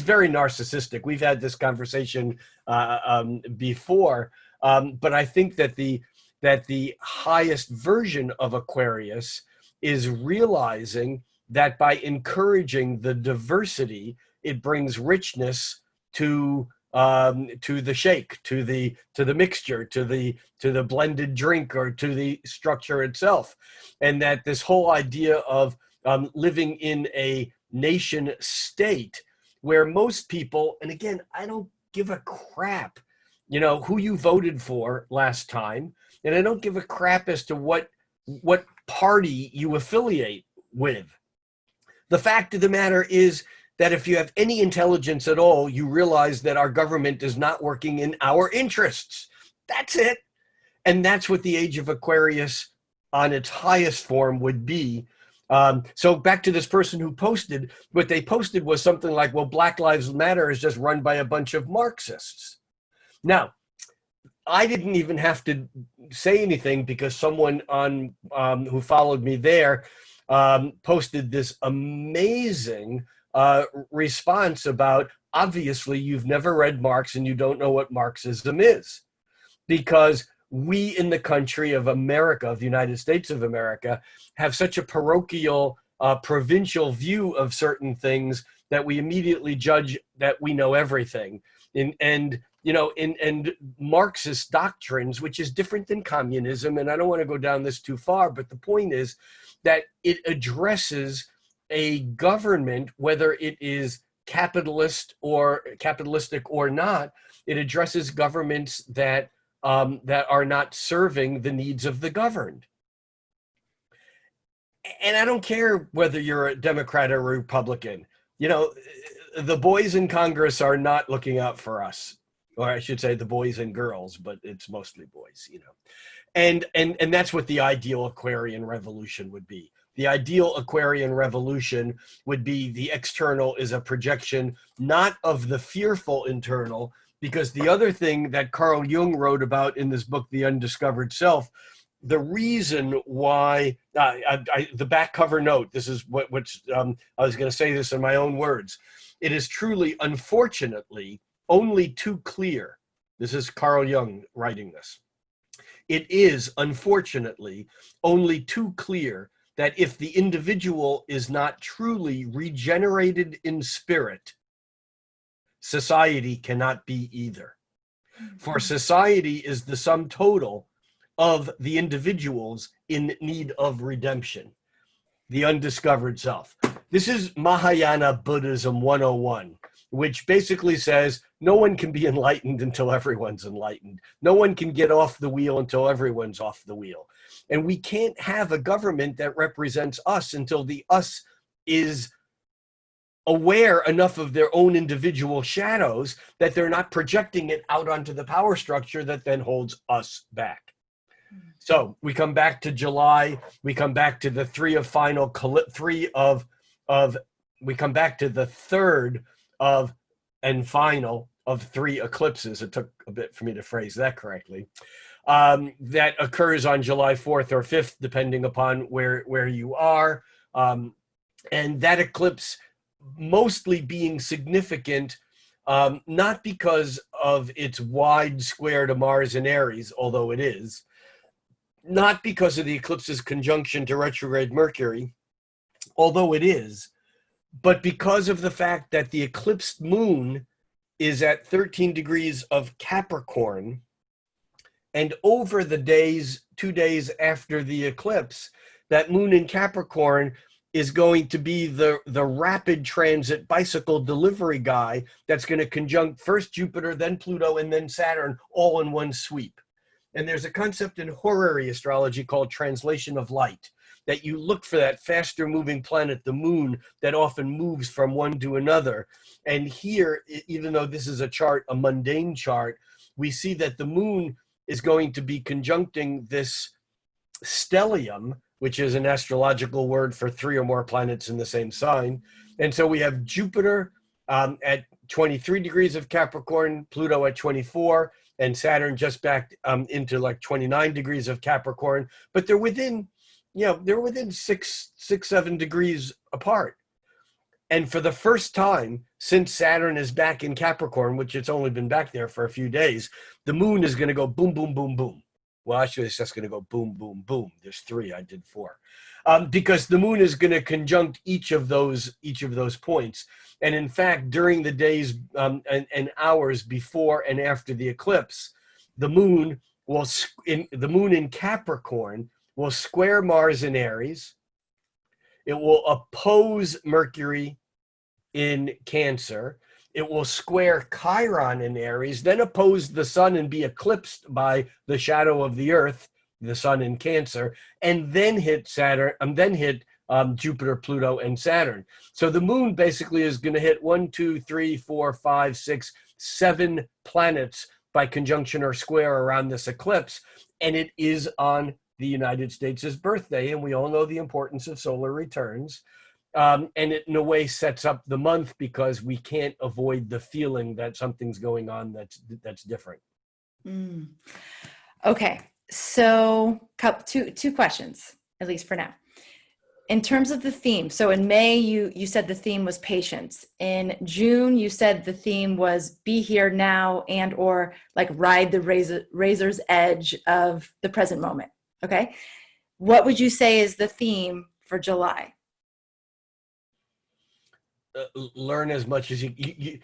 Speaker 2: very narcissistic. We've had this conversation before, but I think that the highest version of Aquarius is realizing that by encouraging the diversity, it brings richness to the shake, to the mixture, to the blended drink, or to the structure itself, and that this whole idea of living in a nation state where most people, and again, I don't give a crap, who you voted for last time, and I don't give a crap as to what party you affiliate with. The fact of the matter is that if you have any intelligence at all, you realize that our government is not working in our interests. That's it. And that's what the age of Aquarius on its highest form would be. So back to this person who posted, what they posted was something like, well, Black Lives Matter is just run by a bunch of Marxists. Now, I didn't even have to say anything because someone on who followed me there posted this amazing response about, obviously you've never read Marx and you don't know what Marxism is, because we in the country of America, of the United States of America, have such a parochial, provincial view of certain things that we immediately judge that we know everything. And Marxist doctrines, which is different than communism, and I don't want to go down this too far, but the point is that it addresses a government, whether it is capitalistic or not. It addresses governments that are not serving the needs of the governed. And I don't care whether you're a Democrat or a Republican. The boys in Congress are not looking out for us, or I should say the boys and girls, but it's mostly boys, And that's what the ideal Aquarian revolution would be. The ideal Aquarian revolution would be the external is a projection, not of the fearful internal, because the other thing that Carl Jung wrote about in this book, The Undiscovered Self, the reason why, the back cover note, this is I was going to say this in my own words. It is truly, unfortunately, only too clear. This is Carl Jung writing this. It is, unfortunately, only too clear that if the individual is not truly regenerated in spirit, society cannot be either. For society is the sum total of the individuals in need of redemption, the undiscovered self. This is Mahayana Buddhism 101, which basically says no one can be enlightened until everyone's enlightened. No one can get off the wheel until everyone's off the wheel. And we can't have a government that represents us until the us is aware enough of their own individual shadows that they're not projecting it out onto the power structure that then holds us back. So we come back to July, we come back to the we come back to the third of and final of three eclipses. It took a bit for me to phrase that correctly. That occurs on July 4th or 5th, depending upon where you are. And that eclipse mostly being significant, not because of its wide square to Mars and Aries, although it is, not because of the eclipse's conjunction to retrograde Mercury, although it is, but because of the fact that the eclipsed moon is at 13 degrees of Capricorn, and over the days, 2 days after the eclipse, that moon in Capricorn is going to be the rapid transit bicycle delivery guy that's going to conjunct first Jupiter, then Pluto, and then Saturn all in one sweep. And there's a concept in horary astrology called translation of light, that you look for that faster moving planet, the moon, that often moves from one to another. And here, even though this is a chart, a mundane chart, we see that the moon is going to be conjuncting this stellium, which is an astrological word for 3 or more planets in the same sign. And so we have Jupiter at 23 degrees of Capricorn, Pluto at 24, and Saturn just back into like 29 degrees of Capricorn. But they're within, they're within 7 degrees apart. And for the first time since Saturn is back in Capricorn, which it's only been back there for a few days, the moon is going to go boom, boom, boom, boom. Well, actually, it's just going to go boom, boom, boom. There's 3. I did 4, because the moon is going to conjunct each of those points. And in fact, during the days and hours before and after the eclipse, the moon in Capricorn will square Mars in Aries. It will oppose Mercury in Cancer. It will square Chiron in Aries, then oppose the sun and be eclipsed by the shadow of the Earth, the sun in Cancer, and then hit Saturn, and then hit Jupiter, Pluto, and Saturn. So the moon basically is going to hit 1, 2, 3, 4, 5, 6, 7 planets by conjunction or square around this eclipse, and it is on the United States' birthday, and we all know the importance of solar returns. And it, in a way, sets up the month because we can't avoid the feeling that something's going on that's different.
Speaker 1: Mm. Okay, so two questions, at least for now. In terms of the theme, so in May, you said the theme was patience. In June, you said the theme was be here now and or like ride the razor's edge of the present moment. Okay, what would you say is the theme for July?
Speaker 2: Learn as much as it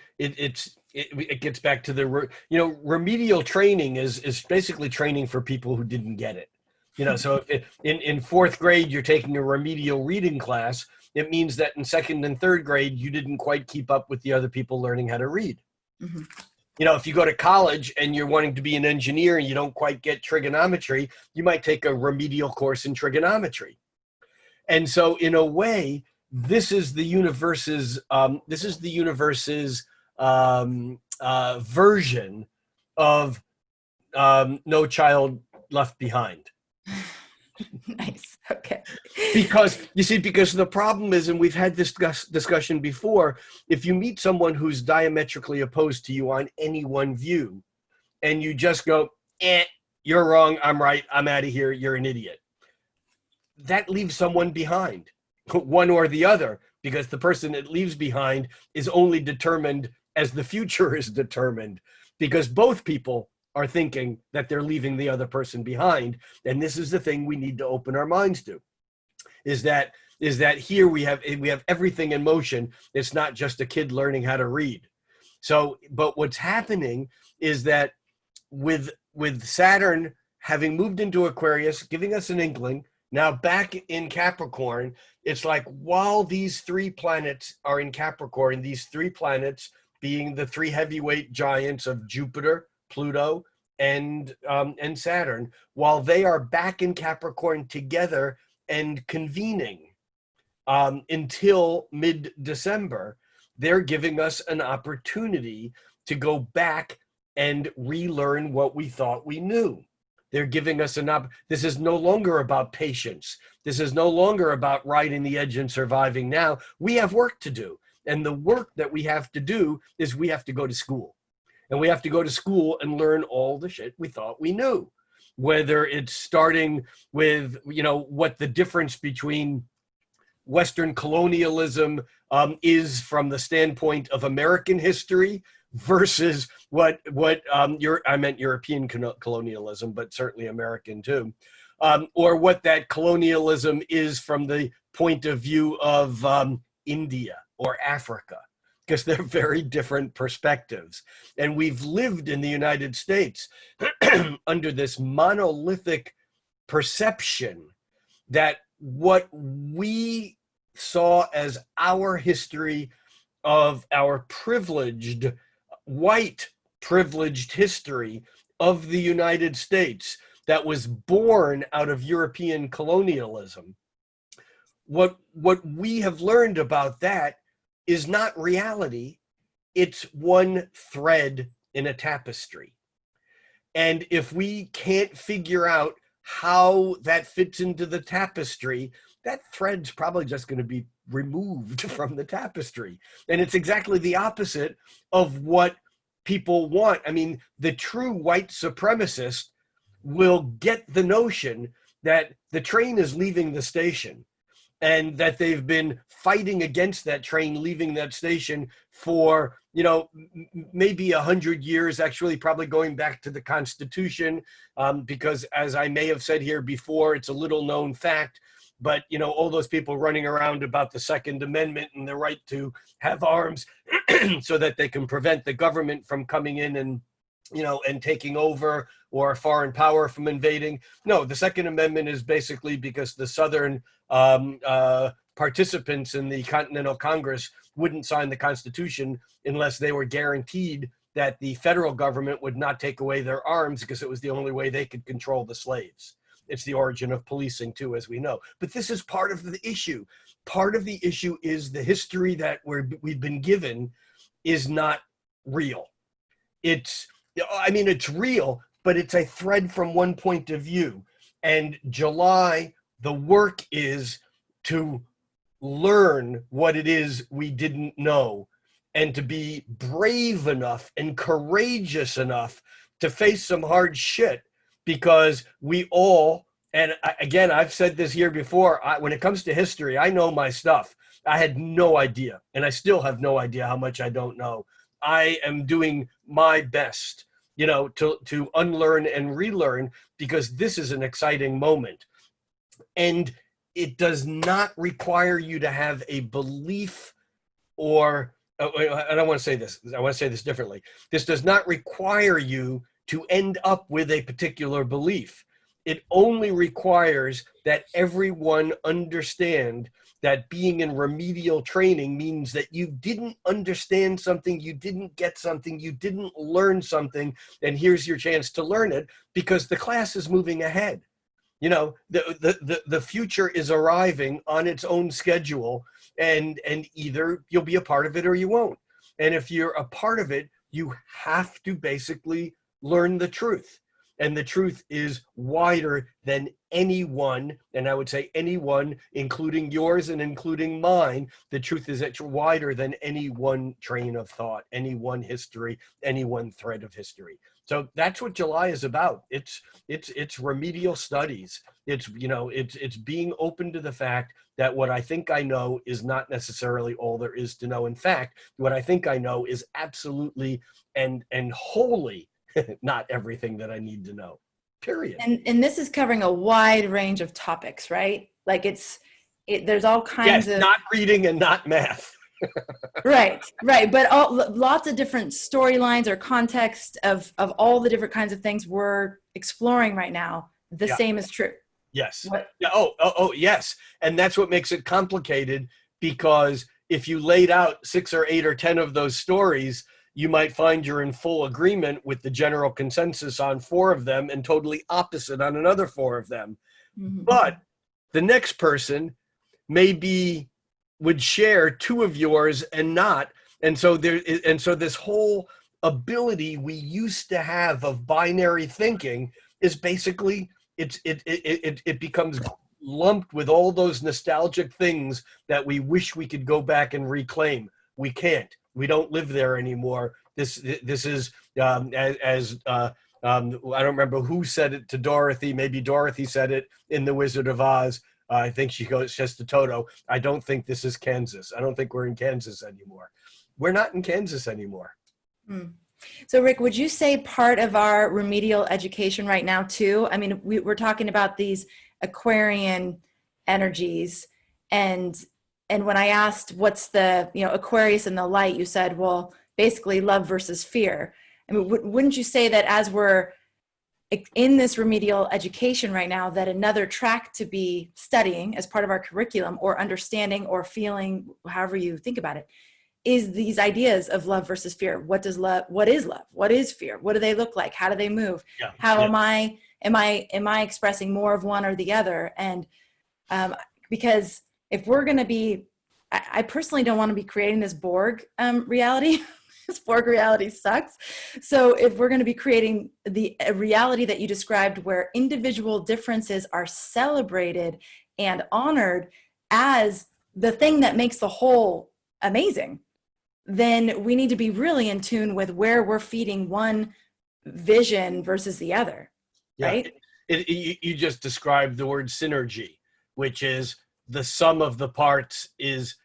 Speaker 2: gets back to the remedial training is basically training for people who didn't get it. So if in 4th grade you're taking a remedial reading class, it means that in 2nd and 3rd grade you didn't quite keep up with the other people learning how to read. Mm-hmm. If you go to college and you're wanting to be an engineer and you don't quite get trigonometry, you might take a remedial course in trigonometry. And so in a way, this is the universe's version of No Child Left Behind.
Speaker 1: Nice. Okay.
Speaker 2: Because the problem is, and we've had this discussion before, if you meet someone who's diametrically opposed to you on any one view, and you just go, you're wrong, I'm right, I'm out of here, you're an idiot, that leaves someone behind, one or the other, because the person it leaves behind is only determined as the future is determined, because both people are thinking that they're leaving the other person behind. And this is the thing we need to open our minds to, is that here we have everything in motion. It's not just a kid learning how to read. So, but what's happening is that with Saturn having moved into Aquarius, giving us an inkling, now back in Capricorn, it's like while these 3 planets are in Capricorn, these 3 planets being the 3 heavyweight giants of Jupiter, Pluto, and Saturn, while they are back in Capricorn together and convening until mid-December, they're giving us an opportunity to go back and relearn what we thought we knew. They're giving us this is no longer about patience. This is no longer about riding the edge and surviving now. We have work to do. And the work that we have to do is we have to go to school. And we have to go to school and learn all the shit we thought we knew. Whether it's starting with, what the difference between Western colonialism is from the standpoint of American history versus what I meant European colonialism, but certainly American too, or what that colonialism is from the point of view of India or Africa, because they're very different perspectives. And we've lived in the United States under this monolithic perception that what we saw as our history of our privileged, white privileged history of the United States that was born out of European colonialism, what we have learned about that is not reality. It's one thread in a tapestry. And if we can't figure out how that fits into the tapestry, that thread's probably just going to be removed from the tapestry. And it's exactly the opposite of what people want. I mean, the true white supremacist will get the notion that the train is leaving the station and that they've been fighting against that train leaving that station for, maybe 100 years, actually probably going back to the Constitution, because as I may have said here before, it's a little known fact, but, all those people running around about the Second Amendment and the right to have arms so that they can prevent the government from coming in and taking over, or a foreign power from invading. No, the Second Amendment is basically because the Southern participants in the Continental Congress wouldn't sign the Constitution unless they were guaranteed that the federal government would not take away their arms, because it was the only way they could control the slaves. It's the origin of policing too, as we know. But this is part of the issue. Part of the issue is the history that we've been given is not real. It's real, but it's a thread from one point of view. And July, the work is to learn what it is we didn't know, and to be brave enough and courageous enough to face some hard shit, because we all, and again, I've said this here before, when it comes to history, I know my stuff. I had no idea, and I still have no idea how much I don't know. I am doing my best, to unlearn and relearn, because this is an exciting moment. And it does not require you to have a belief or, I don't want to say this. I want to say this differently. This does not require you to end up with a particular belief. It only requires that everyone understand that being in remedial training means that you didn't understand something, you didn't get something, you didn't learn something, and here's your chance to learn it, because the class is moving ahead. The future is arriving on its own schedule, and either you'll be a part of it or you won't. And if you're a part of it, you have to basically learn the truth. And the truth is wider than anyone, and I would say anyone, including yours and including mine. The truth is it's wider than any one train of thought, any one history, any one thread of history. So that's what July is about. It's remedial studies. It's being open to the fact that what I think I know is not necessarily all there is to know. In fact, what I think I know is absolutely and wholly not everything that I need to know, period.
Speaker 1: And this is covering a wide range of topics, right? Like there's all kinds of...
Speaker 2: not reading and not math.
Speaker 1: Right. But lots of different storylines or context of all the different kinds of things we're exploring right now. The same is true.
Speaker 2: Yes. Oh, yes. And that's what makes it complicated, because if you laid out 6 or 8 or 10 of those stories, you might find you're in full agreement with the general consensus on 4 of them and totally opposite on another 4 of them. Mm-hmm. But the next person would share 2 of yours and not. And so this whole ability we used to have of binary thinking is basically, it becomes lumped with all those nostalgic things that we wish we could go back and reclaim. We can't. We don't live there anymore. This is I don't remember who said it to Dorothy. Maybe Dorothy said it in The Wizard of Oz. I think she says to Toto, I don't think this is Kansas. I don't think we're in Kansas anymore. We're not in Kansas anymore.
Speaker 1: Hmm. So, Rick, would you say part of our remedial education right now, too? I mean, we're talking about these Aquarian energies, and when I asked what's the Aquarius and the light, you said, well, basically love versus fear. I mean, wouldn't you say that as we're in this remedial education right now, that another track to be studying as part of our curriculum, or understanding or feeling, however you think about it, is these ideas of love versus fear? What is love? What is fear? What do they look like? How do they move?
Speaker 2: Yeah.
Speaker 1: How
Speaker 2: Yeah.
Speaker 1: am I expressing more of one or the other? And because if we're going to be, I personally don't want to be creating this Borg reality. This Borg reality sucks. So if we're going to be creating a reality that you described, where individual differences are celebrated and honored as the thing that makes the whole amazing, then we need to be really in tune with where we're feeding one vision versus the other,
Speaker 2: Yeah.
Speaker 1: right?
Speaker 2: You just described the word synergy, which is the sum of the parts is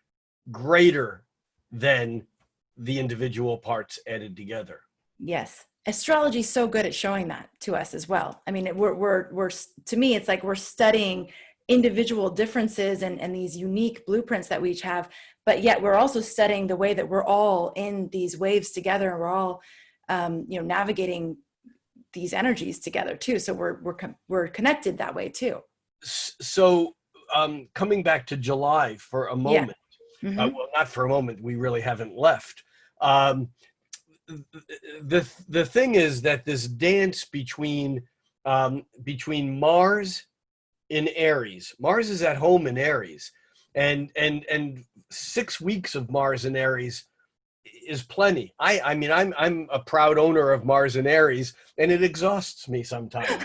Speaker 2: greater than the individual parts added together.
Speaker 1: Yes. Astrology is so good at showing that to us as well. I mean, we're to me, it's like we're studying individual differences and these unique blueprints that we each have, but yet we're also studying the way that we're all in these waves together, and we're all navigating these energies together too. So we're connected that way too.
Speaker 2: So coming back to July for a
Speaker 1: Yeah.
Speaker 2: moment,
Speaker 1: Mm-hmm.
Speaker 2: well, not for a moment, we really haven't left. The thing is that this dance between Mars in Aries. Mars is at home in Aries, and 6 weeks of Mars in Aries is plenty. I mean, I'm a proud owner of Mars in Aries, and it exhausts me sometimes.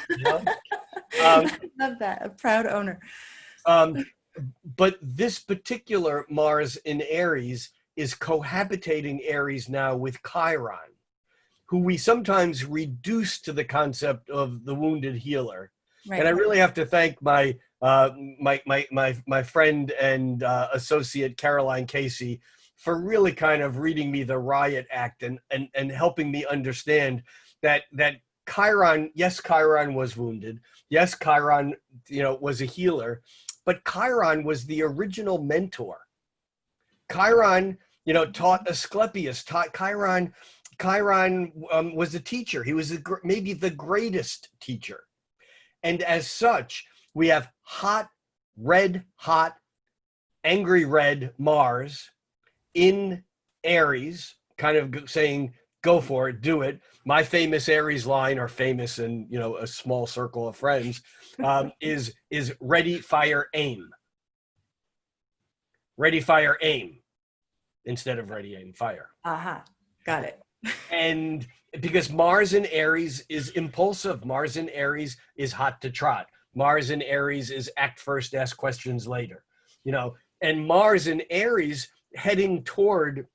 Speaker 1: I love that. A proud owner.
Speaker 2: Um, but this particular Mars in Aries is cohabitating Aries now with Chiron, who we sometimes reduce to the concept of the wounded healer.
Speaker 1: Right.
Speaker 2: And I really have to thank my friend and associate Caroline Casey for really kind of reading me the Riot Act and helping me understand that Chiron, yes, Chiron was wounded. Yes, Chiron, was a healer, but Chiron was the original mentor. Chiron, taught Asclepius. Chiron was a teacher. He was maybe the greatest teacher. And as such, we have hot, angry red Mars in Aries, kind of saying, go for it, do it. My famous Aries line, or famous in a small circle of friends, is ready, fire, aim. Ready, fire, aim, instead of ready, aim, fire.
Speaker 1: Aha. Got it.
Speaker 2: And because Mars in Aries is impulsive, Mars in Aries is hot to trot. Mars in Aries is act first, ask questions later. And Mars in Aries heading toward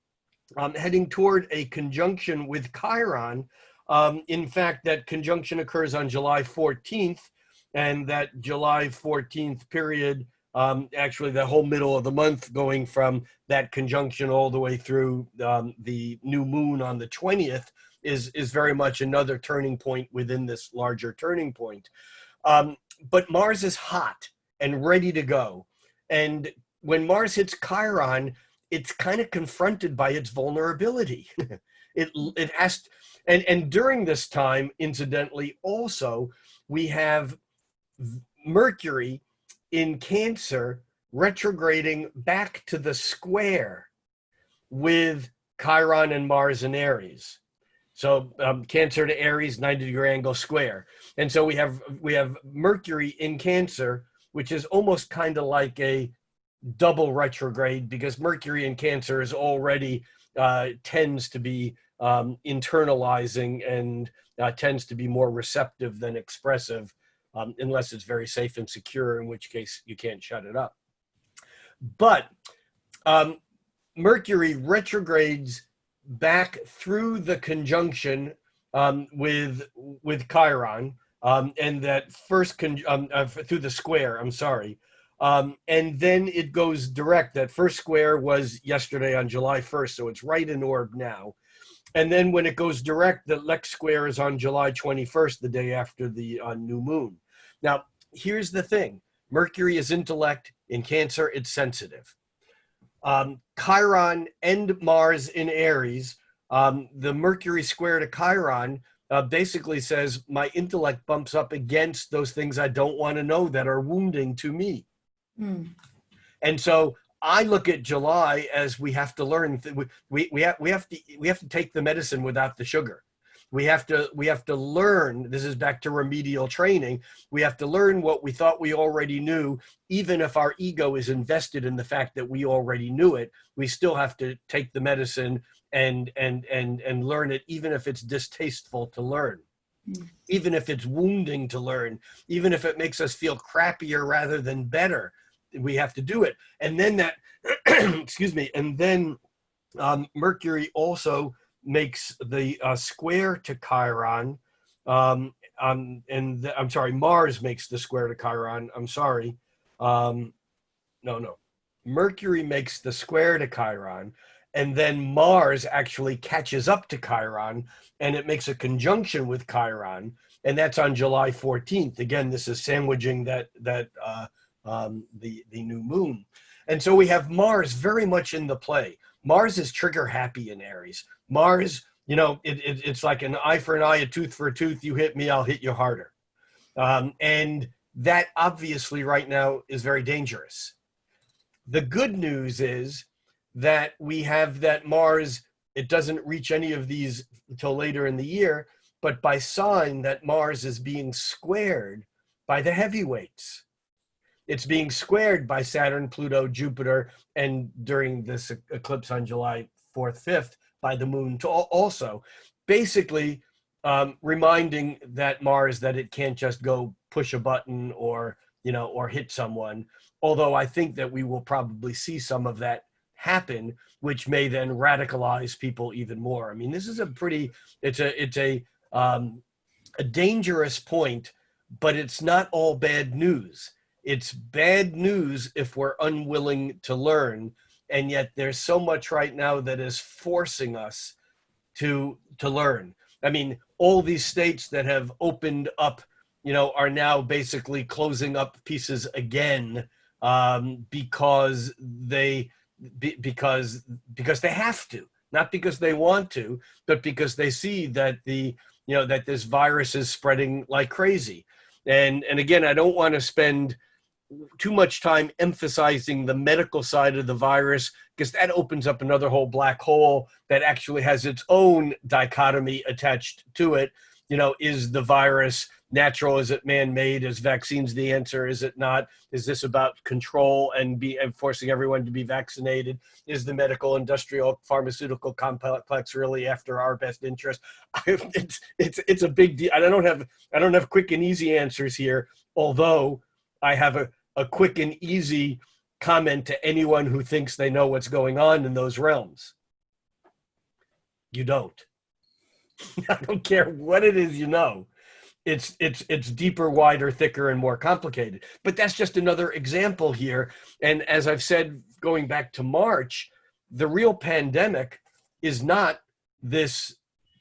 Speaker 2: a conjunction with Chiron. In fact, that conjunction occurs on July 14th, and that July 14th period, actually the whole middle of the month, going from that conjunction all the way through the new moon on the 20th, is very much another turning point within this larger turning point. But Mars is hot and ready to go. And when Mars hits Chiron, it's kind of confronted by its vulnerability. It has, and during this time, incidentally, also, we have Mercury in Cancer retrograding back to the square with Chiron and Mars in Aries. So Cancer to Aries, 90-degree angle square. And so we have Mercury in Cancer, which is almost kind of like a double retrograde, because Mercury in Cancer is already tends to be internalizing and tends to be more receptive than expressive, unless it's very safe and secure, in which case you can't shut it up. But Mercury retrogrades back through the conjunction with Chiron, and that first through the square. I'm sorry. And then it goes direct. That first square was yesterday on July 1st, so it's right in orb now. And then when it goes direct, the Lex square is on July 21st, the day after the new moon. Now, here's the thing. Mercury is intellect. In Cancer, it's sensitive. Chiron and Mars in Aries, the Mercury square to Chiron basically says my intellect bumps up against those things I don't want to know that are wounding to me. And so I look at July as we have to learn. We have to take the medicine without the sugar. We have to learn. This is back to remedial training. We have to learn what we thought we already knew, even if our ego is invested in the fact that we already knew it. We still have to take the medicine and learn it, even if it's distasteful to learn, even if it's wounding to learn, even if it makes us feel crappier rather than better. We have to do it. And then that, excuse me, and then Mercury also makes the square to Chiron. I'm sorry, Mars makes the square to Chiron. I'm sorry. No. Mercury makes the square to Chiron, and then Mars actually catches up to Chiron, and it makes a conjunction with Chiron, and that's on July 14th. Again, this is sandwiching the new moon. And so we have Mars very much in the play. Mars is trigger happy in Aries. Mars, it's like an eye for an eye, a tooth for a tooth. You hit me, I'll hit you harder. And that obviously right now is very dangerous. The good news is that we have that Mars, it doesn't reach any of these until later in the year, but by sign that Mars is being squared by the heavyweights. It's being squared by Saturn, Pluto, Jupiter, and during this eclipse on July 4th, 5th, by the moon also. Basically, reminding that Mars that it can't just go push a button or hit someone. Although I think that we will probably see some of that happen, which may then radicalize people even more. I mean, this is it's a dangerous point, but it's not all bad news. It's bad news if we're unwilling to learn. And yet there's so much right now that is forcing us to learn. I mean, all these states that have opened up, are now basically closing up pieces again because they have to, not because they want to, but because they see that that this virus is spreading like crazy. And again, I don't want to spend too much time emphasizing the medical side of the virus, because that opens up another whole black hole that actually has its own dichotomy attached to it. Is the virus natural? Is it man-made? Is vaccines the answer? Is it not? Is this about control and forcing everyone to be vaccinated? Is the medical, industrial, pharmaceutical complex really after our best interest? It's a big deal. I don't have quick and easy answers here, although I have a quick and easy comment to anyone who thinks they know what's going on in those realms. You don't. I don't care what it is, it's deeper, wider, thicker, and more complicated. But that's just another example here. And as I've said, going back to March, the real pandemic is not this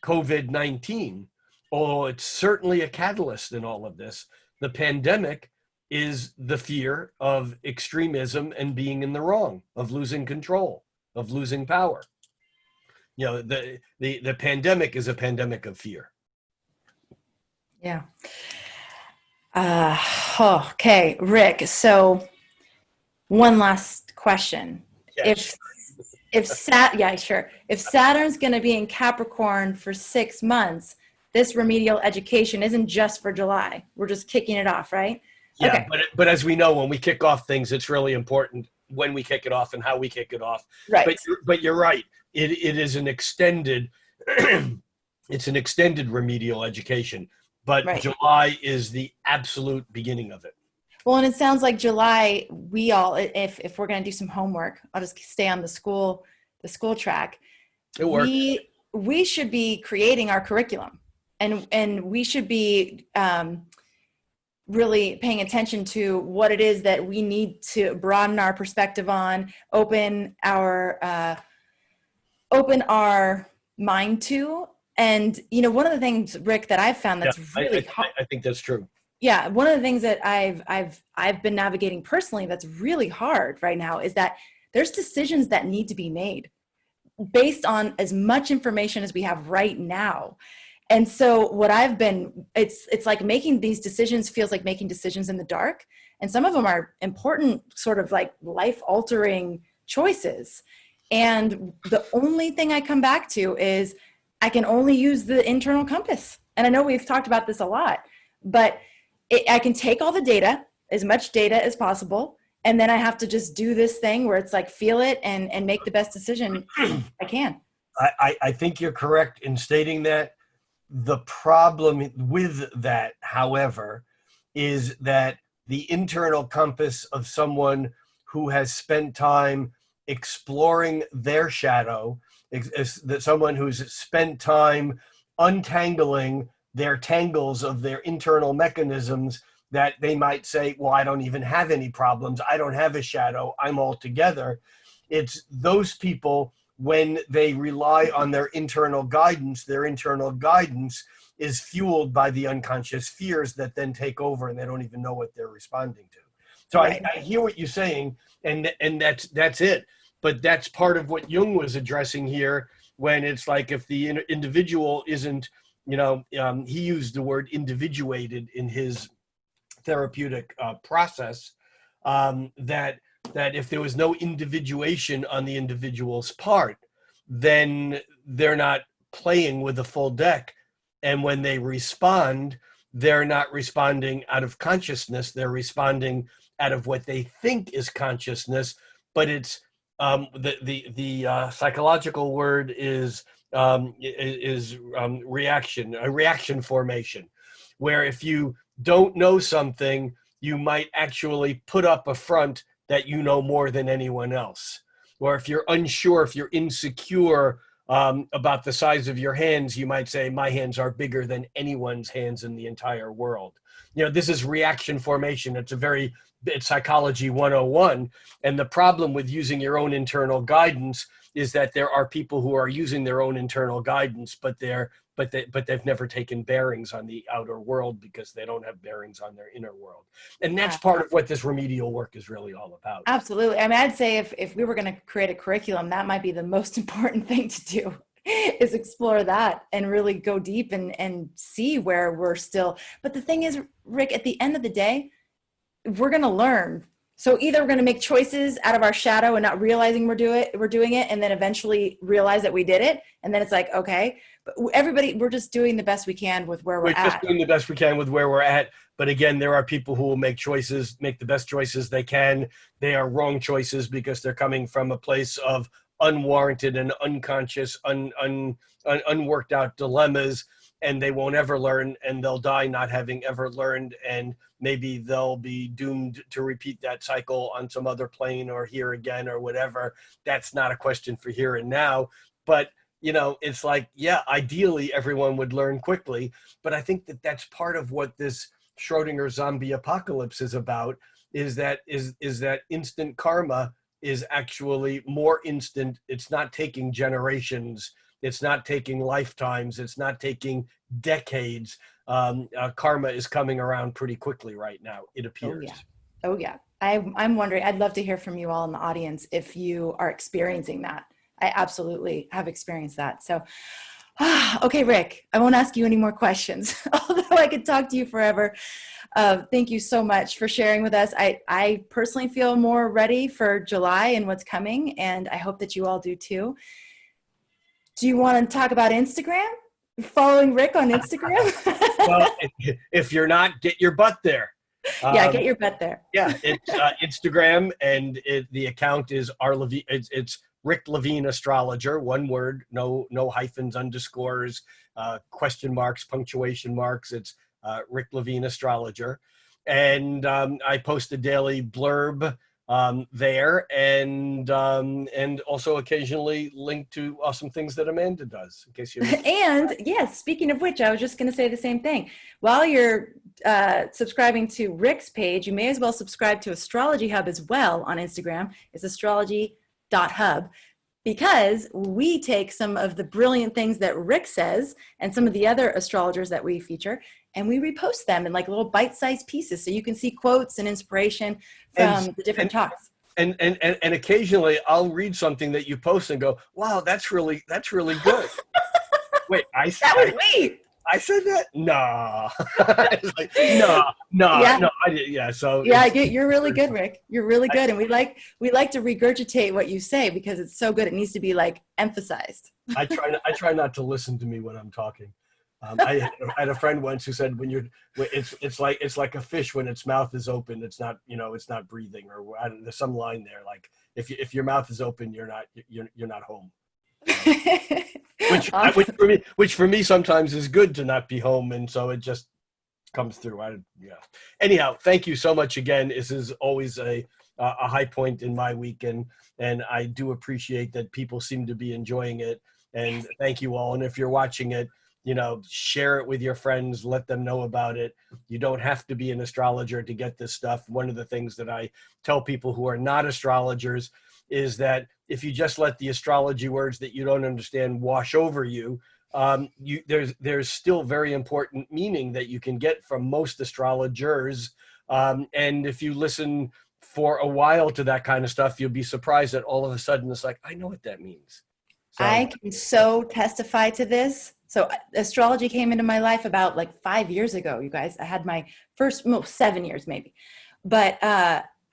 Speaker 2: COVID-19, although it's certainly a catalyst in all of this. The pandemic is the fear of extremism and being in the wrong, of losing control, of losing power. The pandemic is a pandemic of fear.
Speaker 1: Yeah. Okay, Rick. So one last question.
Speaker 2: Yes.
Speaker 1: If Saturn's going to be in Capricorn for 6 months, this remedial education isn't just for July. We're just kicking it off, right?
Speaker 2: Yeah,
Speaker 1: okay.
Speaker 2: But as we know, when we kick off things, it's really important when we kick it off and how we kick it off.
Speaker 1: Right.
Speaker 2: But you're right. It is an extended, it's an extended remedial education. But right. July is the absolute beginning of it.
Speaker 1: Well, and it sounds like July, we all, if we're going to do some homework, I'll just stay on the school track.
Speaker 2: It works.
Speaker 1: We should be creating our curriculum, and we should be really paying attention to what it is that we need to broaden our perspective on, open our mind to. And one of the things, Rick, that I've found
Speaker 2: Yeah,
Speaker 1: that's really hard.
Speaker 2: I think that's true.
Speaker 1: Yeah, one of the things that I've been navigating personally that's really hard right now is that there's decisions that need to be made based on as much information as we have right now. And so what I've been, it's like making these decisions feels like making decisions in the dark. And some of them are important, sort of like life altering choices. And the only thing I come back to is I can only use the internal compass. And I know we've talked about this a lot, but I can take all the data, as much data as possible, and then I have to just do this thing where it's like feel it and make the best decision I can.
Speaker 2: I think you're correct in stating that. The problem with that, however, is that the internal compass of someone who has spent time exploring their shadow, that someone who's spent time untangling their tangles of their internal mechanisms, that they might say, well, I don't even have any problems. I don't have a shadow. I'm all together. It's those people, when they rely on their internal guidance is fueled by the unconscious fears that then take over, and they don't even know what they're responding to. So right. I hear what you're saying, and that's it. But that's part of what Jung was addressing here, when it's like if the individual isn't, he used the word individuated in his therapeutic process, that if there was no individuation on the individual's part, then they're not playing with the full deck. And when they respond, they're not responding out of consciousnness. They're responding out of what they think is consciousness. But it's the psychological word is reaction, a reaction formation, where if you don't know something, you might actually put up a front that you know more than anyone else. Or if you're unsure, if you're insecure about the size of your hands, you might say, my hands are bigger than anyone's hands in the entire world. This is reaction formation. It's psychology 101. And the problem with using your own internal guidance is that there are people who are using their own internal guidance, but they've never taken bearings on the outer world because they don't have bearings on their inner world. And that's part of what this remedial work is really all about.
Speaker 1: Absolutely. I mean, I'd say if we were going to create a curriculum, that might be the most important thing to do, is explore that and really go deep and see where we're still. But the thing is, Rick, at the end of the day, we're going to learn. So either we're going to make choices out of our shadow and not realizing we're doing it, and then eventually realize that we did it. And then it's like, okay, but everybody, we're just doing the best we can with where we're at. We're just
Speaker 2: doing the best we can with where we're at. But again, there are people who will make the best choices they can. They are wrong choices because they're coming from a place of unwarranted and unconscious, unworked out dilemmas, and they won't ever learn, and they'll die not having ever learned, and maybe they'll be doomed to repeat that cycle on some other plane or here again or whatever. That's not a question for here and now. But, it's like, yeah, ideally everyone would learn quickly. But I think that's part of what this Schrodinger zombie apocalypse is about, is that instant karma is actually more instant. It's not taking generations. It's not taking lifetimes. It's not taking decades. Karma is coming around pretty quickly right now, it appears.
Speaker 1: Oh, yeah. I'm wondering, I'd love to hear from you all in the audience if you are experiencing that. I absolutely have experienced that. So, okay, Rick, I won't ask you any more questions, although I could talk to you forever. Thank you so much for sharing with us. I personally feel more ready for July and what's coming, and I hope that you all do too. Do you want to talk about Instagram? Following Rick on Instagram?
Speaker 2: Well, if you're not, get your butt there.
Speaker 1: Get your butt there.
Speaker 2: Yeah, it's Instagram, and the account is it's Rick Levine Astrologer, one word, no hyphens, underscores, question marks, punctuation marks. It's Rick Levine Astrologer, and I post a daily blurb there, and also occasionally link to awesome things that Amanda does, in case you're
Speaker 1: and yes, speaking of which, I was just going to say the same thing. While you're subscribing to Rick's page, you may as well subscribe to Astrology Hub as well on Instagram. It's astrology.hub, because we take some of the brilliant things that Rick says and some of the other astrologers that we feature, and we repost them in like little bite-sized pieces so you can see quotes and inspiration from the different talks.
Speaker 2: And occasionally I'll read something that you post and go, wow, that's really good. Wait,
Speaker 1: that was me.
Speaker 2: I said that? No. It's like, no. I did. Yeah. So
Speaker 1: yeah, you're really good, Rick. You're really good, and we like to regurgitate what you say because it's so good. It needs to be like emphasized.
Speaker 2: I try not to listen to me when I'm talking. I had a friend once who said, it's like a fish when its mouth is open, it's not breathing, or there's some line there like if your mouth is open, you're not home. Which for me sometimes is good to not be home, and so it just comes through. Anyhow, thank you so much again. This is always a high point in my week, and I do appreciate that people seem to be enjoying it, and thank you all. And if you're watching it, share it with your friends, let them know about it. You don't have to be an astrologer to get this stuff. One of the things that I tell people who are not astrologers is that if you just let the astrology words that you don't understand wash over you, there's still very important meaning that you can get from most astrologers. And if you listen for a while to that kind of stuff, you'll be surprised that all of a sudden it's like, I know what that means. So,
Speaker 1: I can so testify to this. So astrology came into my life about like 5 years ago, you guys. I had my first, 7 years maybe. But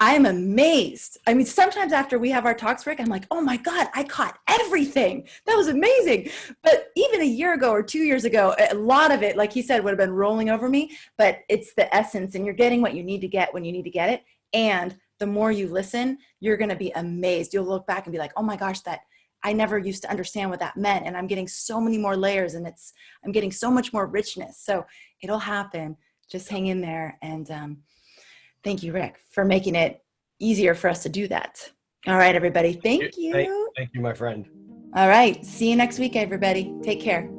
Speaker 1: I'm amazed. I mean, sometimes after we have our talks, Rick, I'm like, oh my God, I caught everything. That was amazing. But even a year ago or 2 years ago, a lot of it, like he said, would have been rolling over me. But it's the essence, and you're getting what you need to get when you need to get it. And the more you listen, you're going to be amazed. You'll look back and be like, oh my gosh, that I never used to understand what that meant. And I'm getting so many more layers, and I'm getting so much more richness. So it'll happen. Just hang in there. And thank you, Rick, for making it easier for us to do that. All right, everybody. Thank you.
Speaker 2: Thank you, my friend.
Speaker 1: All right. See you next week, everybody. Take care.